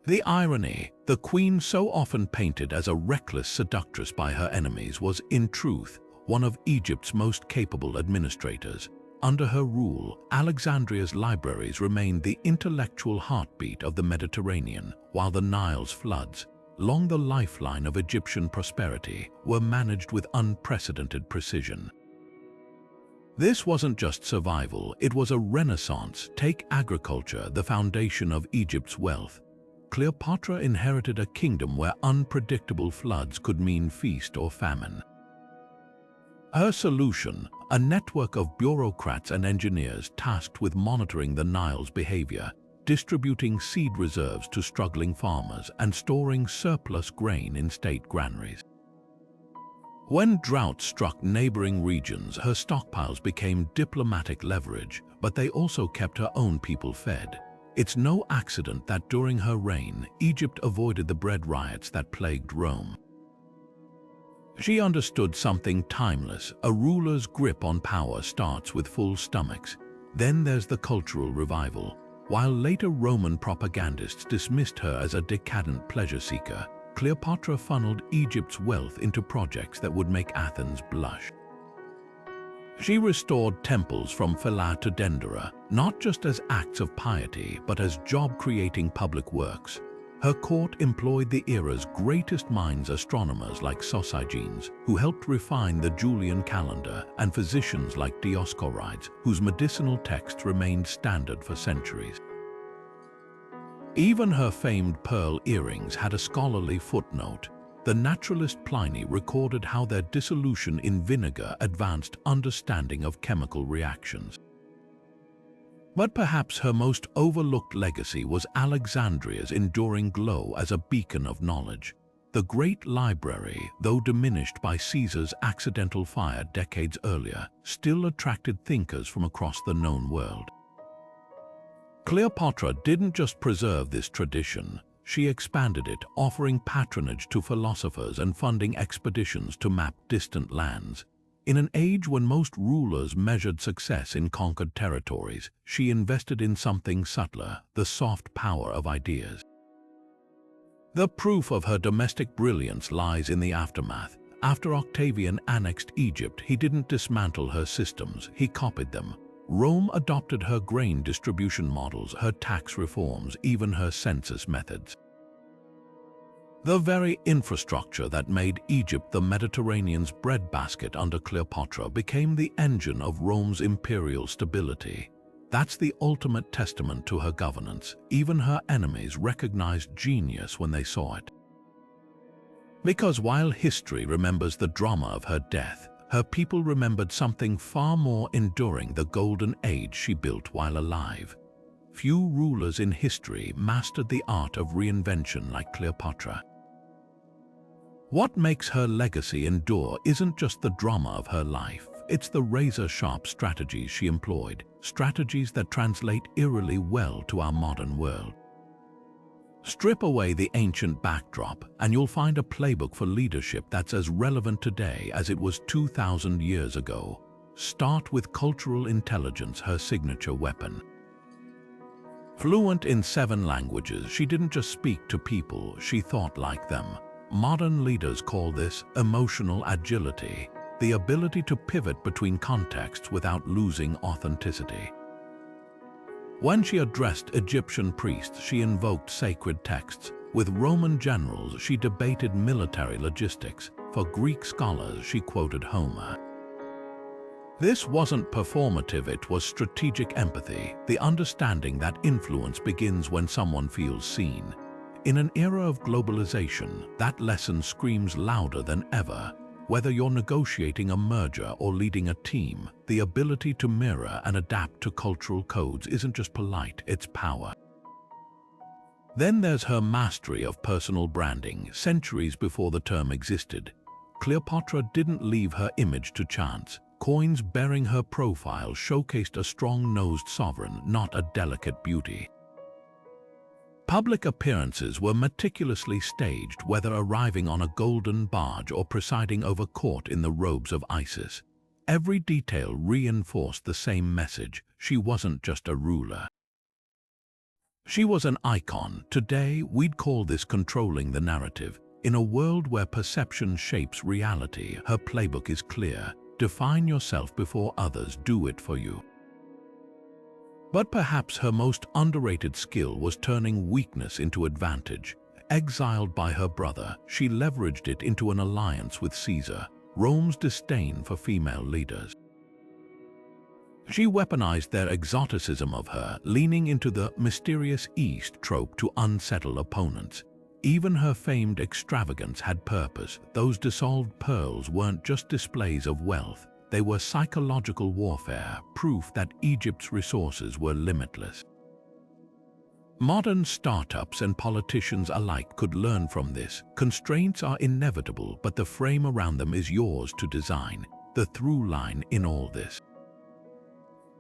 The irony, the queen so often painted as a reckless seductress by her enemies, was, in truth, one of Egypt's most capable administrators. Under her rule, Alexandria's libraries remained the intellectual heartbeat of the Mediterranean, while the Nile's floods, long the lifeline of Egyptian prosperity, were managed with unprecedented precision. This wasn't just survival, it was a renaissance. Take agriculture, the foundation of Egypt's wealth. Cleopatra inherited a kingdom where unpredictable floods could mean feast or famine. Her solution, a network of bureaucrats and engineers tasked with monitoring the Nile's behavior, distributing seed reserves to struggling farmers, and storing surplus grain in state granaries. When drought struck neighboring regions, her stockpiles became diplomatic leverage, but they also kept her own people fed. It's no accident that during her reign, Egypt avoided the bread riots that plagued Rome. She understood something timeless. A ruler's grip on power starts with full stomachs. Then there's the cultural revival. While later Roman propagandists dismissed her as a decadent pleasure seeker, Cleopatra funneled Egypt's wealth into projects that would make Athens blush. She restored temples from Philae to Dendera, not just as acts of piety, but as job-creating public works. Her court employed the era's greatest minds, astronomers like Sosigenes, who helped refine the Julian calendar, and physicians like Dioscorides, whose medicinal texts remained standard for centuries. Even her famed pearl earrings had a scholarly footnote. The naturalist Pliny recorded how their dissolution in vinegar advanced understanding of chemical reactions. But perhaps her most overlooked legacy was Alexandria's enduring glow as a beacon of knowledge. The great library, though diminished by Caesar's accidental fire decades earlier, still attracted thinkers from across the known world. Cleopatra didn't just preserve this tradition, she expanded it, offering patronage to philosophers and funding expeditions to map distant lands. In an age when most rulers measured success in conquered territories, she invested in something subtler, the soft power of ideas. The proof of her domestic brilliance lies in the aftermath. After Octavian annexed Egypt, he didn't dismantle her systems, he copied them. Rome adopted her grain distribution models, her tax reforms, even her census methods. The very infrastructure that made Egypt the Mediterranean's breadbasket under Cleopatra became the engine of Rome's imperial stability. That's the ultimate testament to her governance. Even her enemies recognized genius when they saw it. Because while history remembers the drama of her death, her people remembered something far more enduring: the golden age she built while alive. Few rulers in history mastered the art of reinvention like Cleopatra. What makes her legacy endure isn't just the drama of her life, it's the razor-sharp strategies she employed, strategies that translate eerily well to our modern world. Strip away the ancient backdrop, and you'll find a playbook for leadership that's as relevant today as it was 2,000 years ago. Start with cultural intelligence, her signature weapon. Fluent in 7 languages, she didn't just speak to people, she thought like them. Modern leaders call this emotional agility, the ability to pivot between contexts without losing authenticity. When she addressed Egyptian priests, she invoked sacred texts. With Roman generals, she debated military logistics. For Greek scholars, she quoted Homer. This wasn't performative, it was strategic empathy, the understanding that influence begins when someone feels seen. In an era of globalization, that lesson screams louder than ever. Whether you're negotiating a merger or leading a team, the ability to mirror and adapt to cultural codes isn't just polite, it's power. Then there's her mastery of personal branding. Centuries before the term existed, Cleopatra didn't leave her image to chance. Coins bearing her profile showcased a strong-nosed sovereign, not a delicate beauty. Public appearances were meticulously staged, whether arriving on a golden barge or presiding over court in the robes of Isis. Every detail reinforced the same message: she wasn't just a ruler. She was an icon. Today, we'd call this controlling the narrative. In a world where perception shapes reality, her playbook is clear: define yourself before others do it for you. But perhaps her most underrated skill was turning weakness into advantage. Exiled by her brother, she leveraged it into an alliance with Caesar, Rome's disdain for female leaders. She weaponized their exoticism of her, leaning into the mysterious East trope to unsettle opponents. Even her famed extravagance had purpose. Those dissolved pearls weren't just displays of wealth. They were psychological warfare, proof that Egypt's resources were limitless. Modern startups and politicians alike could learn from this. Constraints are inevitable, but the frame around them is yours to design. The through line in all this.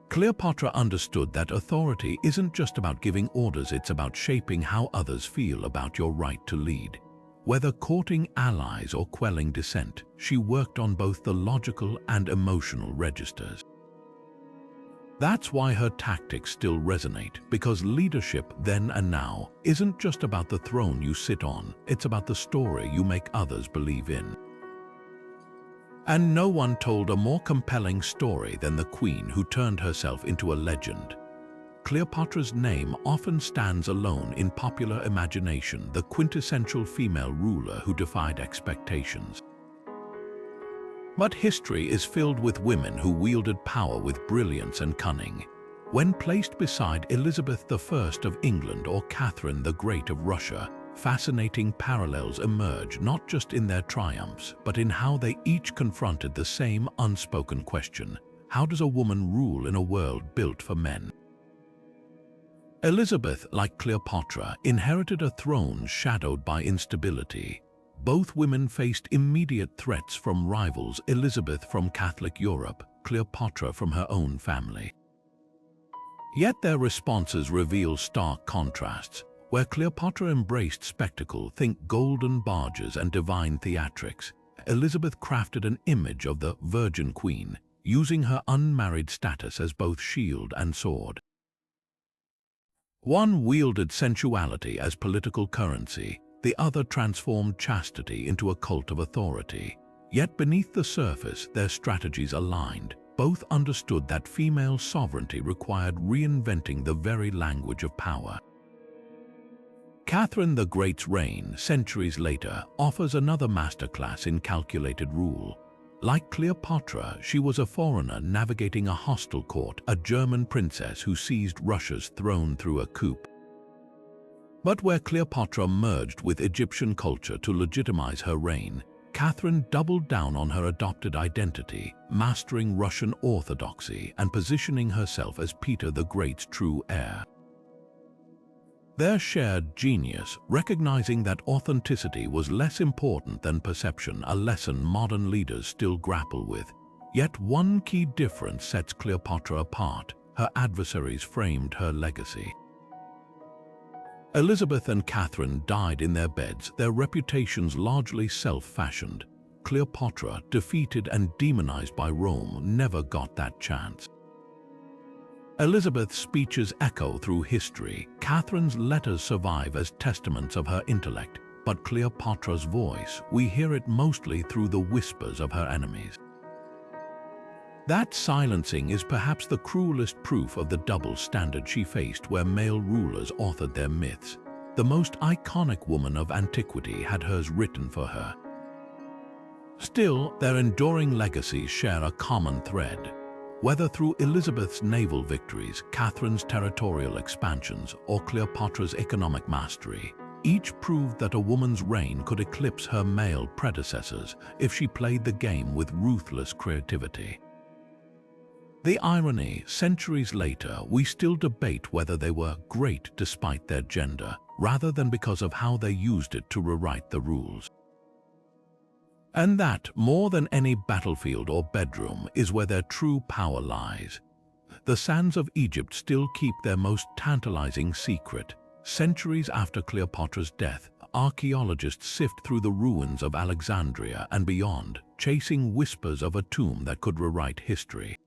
Cleopatra understood that authority isn't just about giving orders, it's about shaping how others feel about your right to lead. Whether courting allies or quelling dissent, she worked on both the logical and emotional registers. That's why her tactics still resonate, because leadership then and now isn't just about the throne you sit on, it's about the story you make others believe in. And no one told a more compelling story than the queen who turned herself into a legend. Cleopatra's name often stands alone in popular imagination, the quintessential female ruler who defied expectations. But history is filled with women who wielded power with brilliance and cunning. When placed beside Elizabeth I of England or Catherine the Great of Russia, fascinating parallels emerge, not just in their triumphs, but in how they each confronted the same unspoken question: how does a woman rule in a world built for men? Elizabeth, like Cleopatra, inherited a throne shadowed by instability. Both women faced immediate threats from rivals, Elizabeth from Catholic Europe, Cleopatra from her own family. Yet their responses reveal stark contrasts. Where Cleopatra embraced spectacle, think golden barges and divine theatrics, Elizabeth crafted an image of the Virgin Queen, using her unmarried status as both shield and sword. One wielded sensuality as political currency, the other transformed chastity into a cult of authority. Yet beneath the surface, their strategies aligned. Both understood that female sovereignty required reinventing the very language of power. Catherine the Great's reign, centuries later, offers another masterclass in calculated rule. Like Cleopatra, she was a foreigner navigating a hostile court, a German princess who seized Russia's throne through a coup. But where Cleopatra merged with Egyptian culture to legitimize her reign, Catherine doubled down on her adopted identity, mastering Russian orthodoxy and positioning herself as Peter the Great's true heir. Their shared genius, recognizing that authenticity was less important than perception, a lesson modern leaders still grapple with. Yet one key difference sets Cleopatra apart: her adversaries framed her legacy. Elizabeth and Catherine died in their beds, their reputations largely self-fashioned. Cleopatra, defeated and demonized by Rome, never got that chance. Elizabeth's speeches echo through history. Catherine's letters survive as testaments of her intellect, but Cleopatra's voice, we hear it mostly through the whispers of her enemies. That silencing is perhaps the cruelest proof of the double standard she faced where male rulers authored their myths. The most iconic woman of antiquity had hers written for her. Still, their enduring legacies share a common thread. Whether through Elizabeth's naval victories, Catherine's territorial expansions, or Cleopatra's economic mastery, each proved that a woman's reign could eclipse her male predecessors if she played the game with ruthless creativity. The irony, centuries later, we still debate whether they were great despite their gender, rather than because of how they used it to rewrite the rules. And that, more than any battlefield or bedroom, is where their true power lies. The sands of Egypt still keep their most tantalizing secret. Centuries after Cleopatra's death, archaeologists sift through the ruins of Alexandria and beyond, chasing whispers of a tomb that could rewrite history.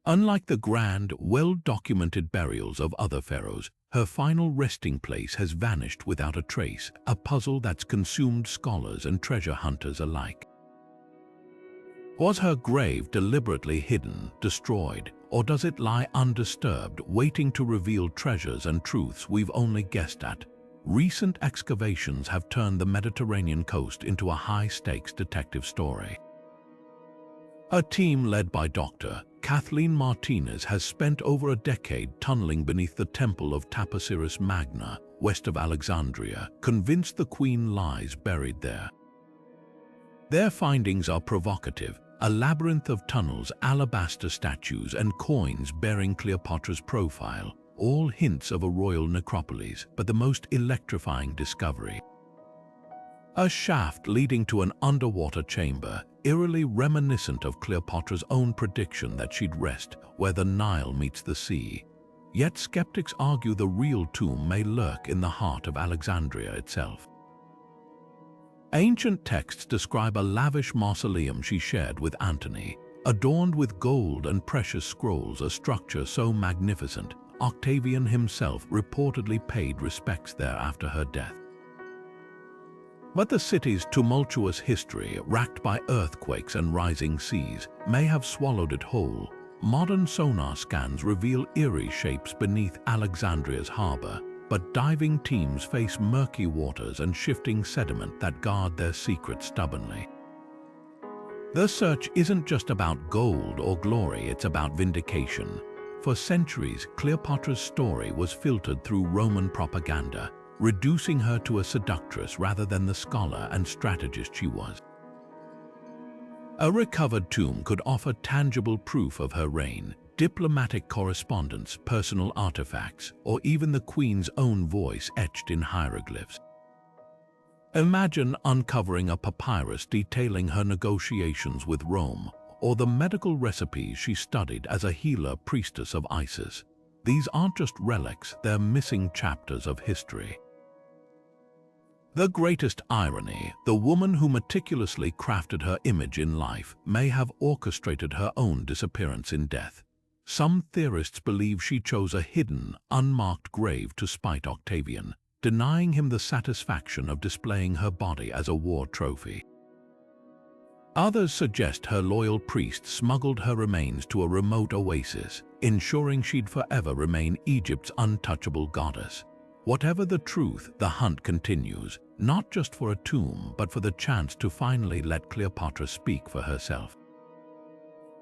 Unlike the grand, well-documented burials of other pharaohs, her final resting place has vanished without a trace, a puzzle that's consumed scholars and treasure hunters alike. Was her grave deliberately hidden, destroyed, or does it lie undisturbed, waiting to reveal treasures and truths we've only guessed at? Recent excavations have turned the Mediterranean coast into a high-stakes detective story. A team led by Dr. Kathleen Martinez has spent over a decade tunneling beneath the temple of Taposiris Magna, west of Alexandria, convinced the queen lies buried there. Their findings are provocative: a labyrinth of tunnels, alabaster statues, and coins bearing Cleopatra's profile, all hints of a royal necropolis, but the most electrifying discovery: a shaft leading to an underwater chamber, eerily reminiscent of Cleopatra's own prediction that she'd rest where the Nile meets the sea. Yet skeptics argue the real tomb may lurk in the heart of Alexandria itself. Ancient texts describe a lavish mausoleum she shared with Antony, adorned with gold and precious scrolls, a structure so magnificent, Octavian himself reportedly paid respects there after her death. But the city's tumultuous history, racked by earthquakes and rising seas, may have swallowed it whole. Modern sonar scans reveal eerie shapes beneath Alexandria's harbor, but diving teams face murky waters and shifting sediment that guard their secret stubbornly. The search isn't just about gold or glory, it's about vindication. For centuries, Cleopatra's story was filtered through Roman propaganda, reducing her to a seductress rather than the scholar and strategist she was. A recovered tomb could offer tangible proof of her reign, diplomatic correspondence, personal artifacts, or even the Queen's own voice etched in hieroglyphs. Imagine uncovering a papyrus detailing her negotiations with Rome, or the medical recipes she studied as a healer priestess of Isis. These aren't just relics, they're missing chapters of history. The greatest irony, the woman who meticulously crafted her image in life may have orchestrated her own disappearance in death. Some theorists believe she chose a hidden, unmarked grave to spite Octavian, denying him the satisfaction of displaying her body as a war trophy. Others suggest her loyal priest smuggled her remains to a remote oasis, ensuring she'd forever remain Egypt's untouchable goddess. Whatever the truth, the hunt continues, not just for a tomb, but for the chance to finally let Cleopatra speak for herself.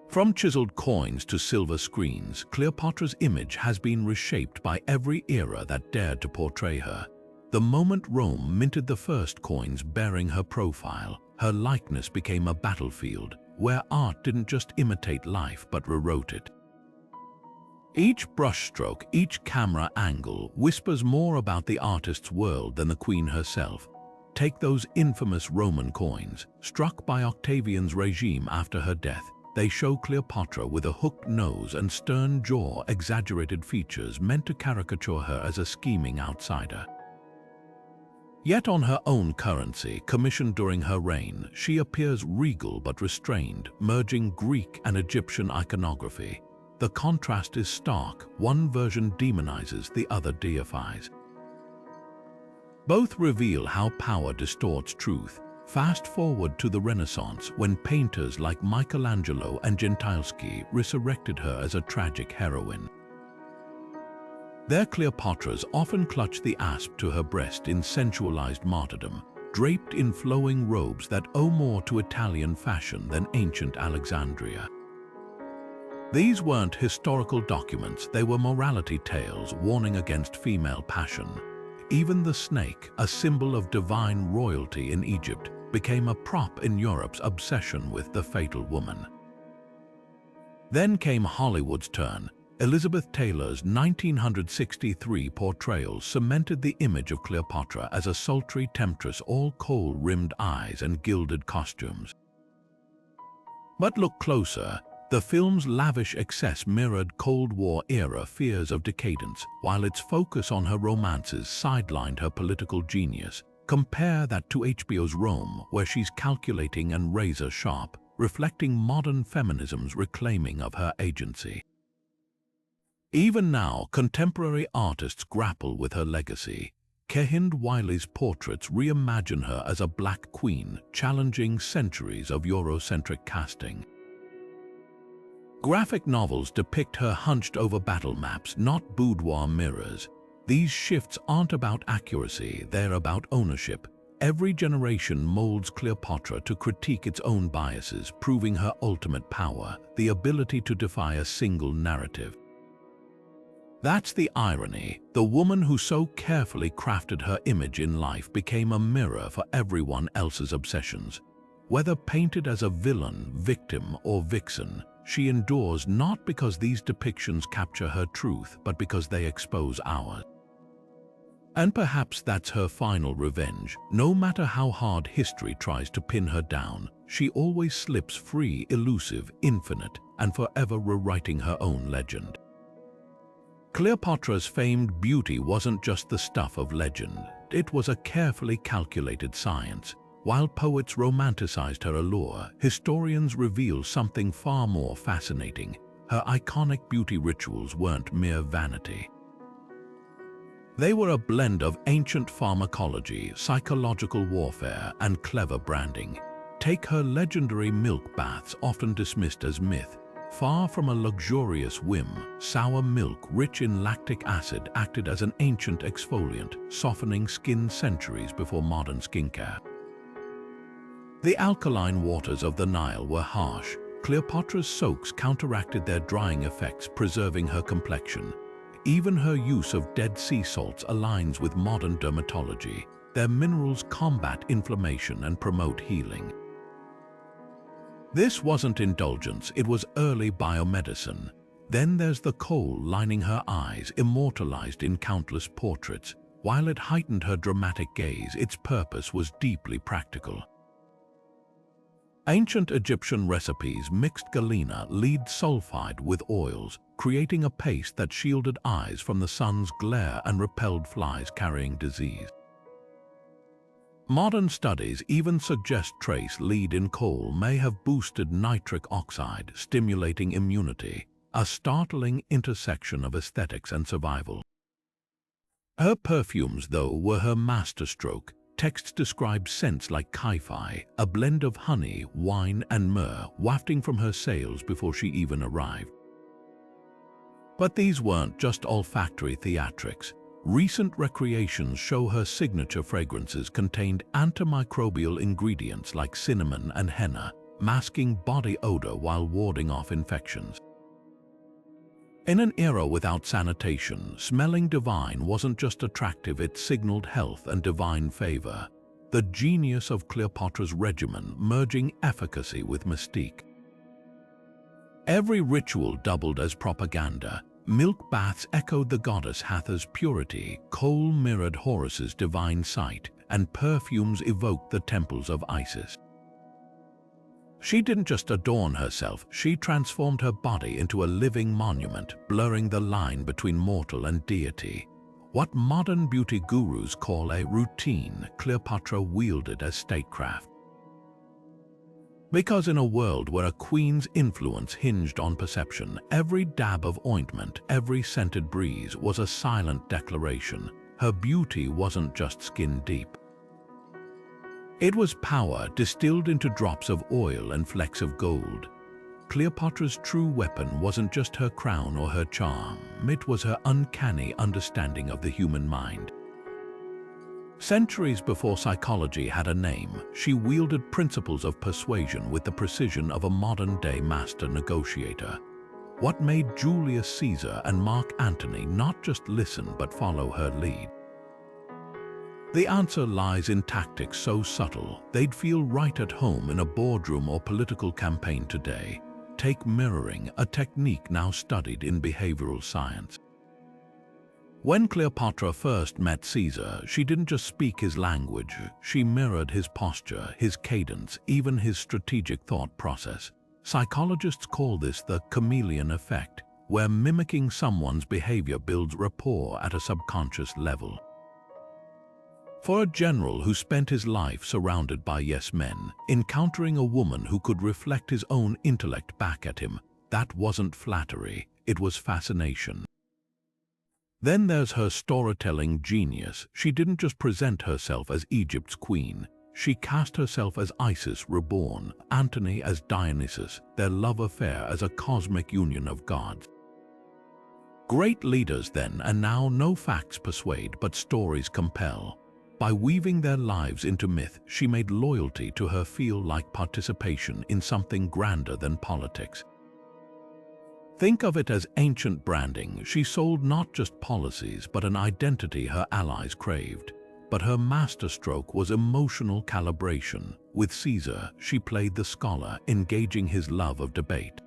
From chiseled coins to silver screens, Cleopatra's image has been reshaped by every era that dared to portray her. The moment Rome minted the first coins bearing her profile, her likeness became a battlefield where art didn't just imitate life but rewrote it. Each brushstroke, each camera angle whispers more about the artist's world than the Queen herself. Take those infamous Roman coins, struck by Octavian's regime after her death. They show Cleopatra with a hooked nose and stern jaw, exaggerated features meant to caricature her as a scheming outsider. Yet on her own currency, commissioned during her reign, she appears regal but restrained, merging Greek and Egyptian iconography. The contrast is stark. One version demonizes, the other deifies. Both reveal how power distorts truth. Fast forward to the Renaissance, when painters like Michelangelo and Gentileschi resurrected her as a tragic heroine. Their Cleopatras often clutch the asp to her breast in sensualized martyrdom, draped in flowing robes that owe more to Italian fashion than ancient Alexandria. These weren't historical documents, they were morality tales warning against female passion. Even the snake, a symbol of divine royalty in Egypt, became a prop in Europe's obsession with the fatal woman. Then came Hollywood's turn. Elizabeth Taylor's 1963 portrayal cemented the image of Cleopatra as a sultry temptress, all kohl-rimmed eyes and gilded costumes. But look closer. The film's lavish excess mirrored Cold War-era fears of decadence, while its focus on her romances sidelined her political genius. Compare that to HBO's Rome, where she's calculating and razor-sharp, reflecting modern feminism's reclaiming of her agency. Even now, contemporary artists grapple with her legacy. Kehinde Wiley's portraits reimagine her as a black queen, challenging centuries of Eurocentric casting. Graphic novels depict her hunched over battle maps, not boudoir mirrors. These shifts aren't about accuracy, they're about ownership. Every generation molds Cleopatra to critique its own biases, proving her ultimate power, the ability to defy a single narrative. That's the irony. The woman who so carefully crafted her image in life became a mirror for everyone else's obsessions. Whether painted as a villain, victim, or vixen, she endures not because these depictions capture her truth, but because they expose ours. And perhaps that's her final revenge. No matter how hard history tries to pin her down, she always slips free, elusive, infinite, and forever rewriting her own legend. Cleopatra's famed beauty wasn't just the stuff of legend. It was a carefully calculated science. While poets romanticized her allure, historians reveal something far more fascinating. Her iconic beauty rituals weren't mere vanity. They were a blend of ancient pharmacology, psychological warfare, and clever branding. Take her legendary milk baths, often dismissed as myth. Far from a luxurious whim, sour milk rich in lactic acid acted as an ancient exfoliant, softening skin centuries before modern skincare. The alkaline waters of the Nile were harsh. Cleopatra's soaks counteracted their drying effects, preserving her complexion. Even her use of Dead Sea salts aligns with modern dermatology. Their minerals combat inflammation and promote healing. This wasn't indulgence, it was early biomedicine. Then there's the kohl lining her eyes, immortalized in countless portraits. While it heightened her dramatic gaze, its purpose was deeply practical. Ancient Egyptian recipes mixed galena, lead sulfide with oils, creating a paste that shielded eyes from the sun's glare and repelled flies carrying disease. Modern studies even suggest trace lead in kohl may have boosted nitric oxide, stimulating immunity, a startling intersection of aesthetics and survival. Her perfumes, though, were her masterstroke. Texts describe scents like kai-fi, a blend of honey, wine, and myrrh, wafting from her sails before she even arrived. But these weren't just olfactory theatrics. Recent recreations show her signature fragrances contained antimicrobial ingredients like cinnamon and henna, masking body odor while warding off infections. In an era without sanitation, smelling divine wasn't just attractive, it signaled health and divine favor. The genius of Cleopatra's regimen, merging efficacy with mystique. Every ritual doubled as propaganda. Milk baths echoed the goddess Hathor's purity, kohl mirrored Horus's divine sight, and perfumes evoked the temples of Isis. She didn't just adorn herself, she transformed her body into a living monument, blurring the line between mortal and deity. What modern beauty gurus call a routine, Cleopatra wielded as statecraft. Because in a world where a queen's influence hinged on perception, every dab of ointment, every scented breeze was a silent declaration. Her beauty wasn't just skin deep. It was power distilled into drops of oil and flecks of gold. Cleopatra's true weapon wasn't just her crown or her charm, it was her uncanny understanding of the human mind. Centuries before psychology had a name, she wielded principles of persuasion with the precision of a modern-day master negotiator. What made Julius Caesar and Mark Antony not just listen but follow her lead? The answer lies in tactics so subtle, they'd feel right at home in a boardroom or political campaign today. Take mirroring, a technique now studied in behavioral science. When Cleopatra first met Caesar, she didn't just speak his language, she mirrored his posture, his cadence, even his strategic thought process. Psychologists call this the chameleon effect, where mimicking someone's behavior builds rapport at a subconscious level. For a general who spent his life surrounded by yes-men, encountering a woman who could reflect his own intellect back at him, that wasn't flattery, it was fascination. Then there's her storytelling genius. She didn't just present herself as Egypt's queen, she cast herself as Isis reborn, Antony as Dionysus, their love affair as a cosmic union of gods. Great leaders then and now, no facts persuade but stories compel. By weaving their lives into myth, she made loyalty to her feel like participation in something grander than politics. Think of it as ancient branding. She sold not just policies but an identity her allies craved. But her masterstroke was emotional calibration. With Caesar, she played the scholar, engaging his love of debate.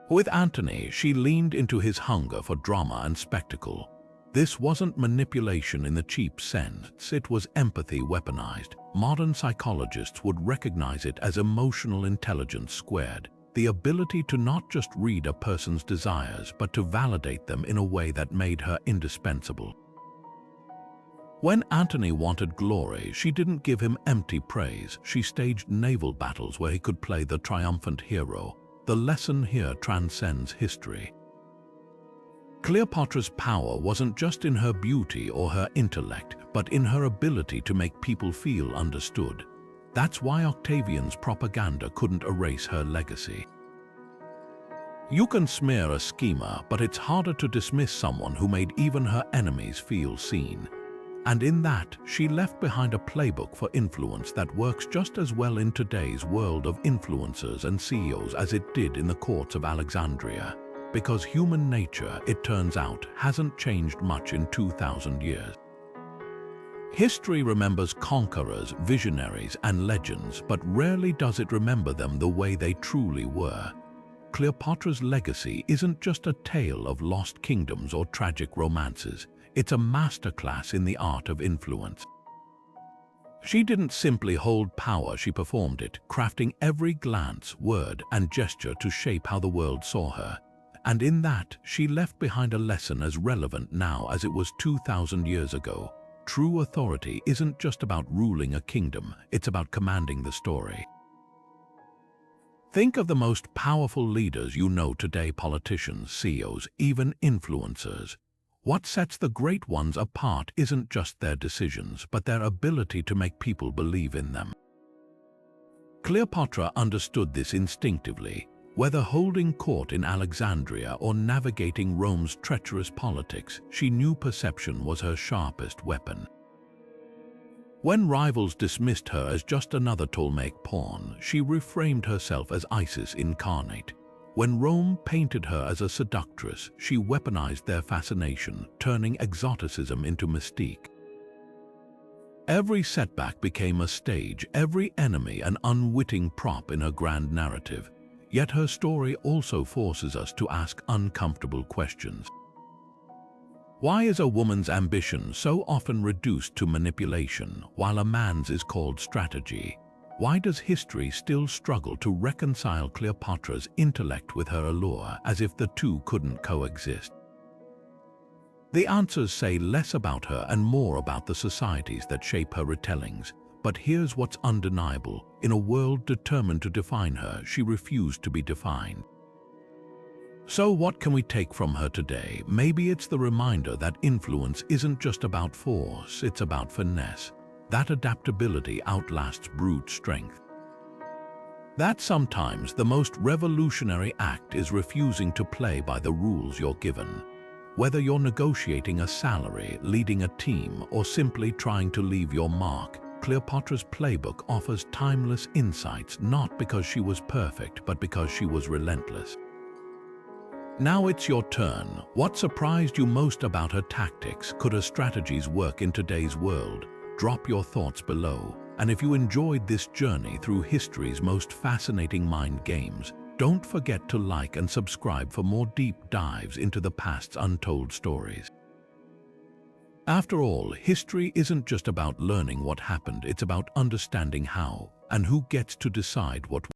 With Antony, she leaned into his hunger for drama and spectacle. This wasn't manipulation in the cheap sense, it was empathy weaponized. Modern psychologists would recognize it as emotional intelligence squared, the ability to not just read a person's desires but to validate them in a way that made her indispensable. When Antony wanted glory, she didn't give him empty praise, she staged naval battles where he could play the triumphant hero. The lesson here transcends history. Cleopatra's power wasn't just in her beauty or her intellect, but in her ability to make people feel understood. That's why Octavian's propaganda couldn't erase her legacy. You can smear a schemer, but it's harder to dismiss someone who made even her enemies feel seen. And in that, she left behind a playbook for influence that works just as well in today's world of influencers and CEOs as it did in the courts of Alexandria. Because human nature, it turns out, hasn't changed much in 2,000 years. History remembers conquerors, visionaries, and legends, but rarely does it remember them the way they truly were. Cleopatra's Legacy isn't just a tale of lost kingdoms or tragic romances. It's a masterclass in the art of influence. She didn't simply hold power, she performed it, crafting every glance, word, and gesture to shape how the world saw her. And in that, she left behind a lesson as relevant now as it was 2,000 years ago. True authority isn't just about ruling a kingdom, it's about commanding the story. Think of the most powerful leaders you know today: politicians, CEOs, even influencers. What sets the great ones apart isn't just their decisions, but their ability to make people believe in them. Cleopatra understood this instinctively. Whether holding court in Alexandria or navigating Rome's treacherous politics, she knew perception was her sharpest weapon. When rivals dismissed her as just another Ptolemaic pawn, she reframed herself as Isis incarnate. When Rome painted her as a seductress, she weaponized their fascination, turning exoticism into mystique. Every setback became a stage, every enemy an unwitting prop in her grand narrative. Yet her story also forces us to ask uncomfortable questions. Why is a woman's ambition so often reduced to manipulation, while a man's is called strategy? Why does history still struggle to reconcile Cleopatra's intellect with her allure, as if the two couldn't coexist? The answers say less about her and more about the societies that shape her retellings. But here's what's undeniable: in a world determined to define her, she refused to be defined. So what can we take from her today? Maybe it's the reminder that influence isn't just about force, it's about finesse. That adaptability outlasts brute strength. That sometimes the most revolutionary act is refusing to play by the rules you're given. Whether you're negotiating a salary, leading a team, or simply trying to leave your mark, Cleopatra's playbook offers timeless insights, not because she was perfect, but because she was relentless. Now it's your turn. What surprised you most about her tactics? Could her strategies work in today's world? Drop your thoughts below. And if you enjoyed this journey through history's most fascinating mind games, don't forget to like and subscribe for more deep dives into the past's untold stories. After all, history isn't just about learning what happened, it's about understanding how, and who gets to decide what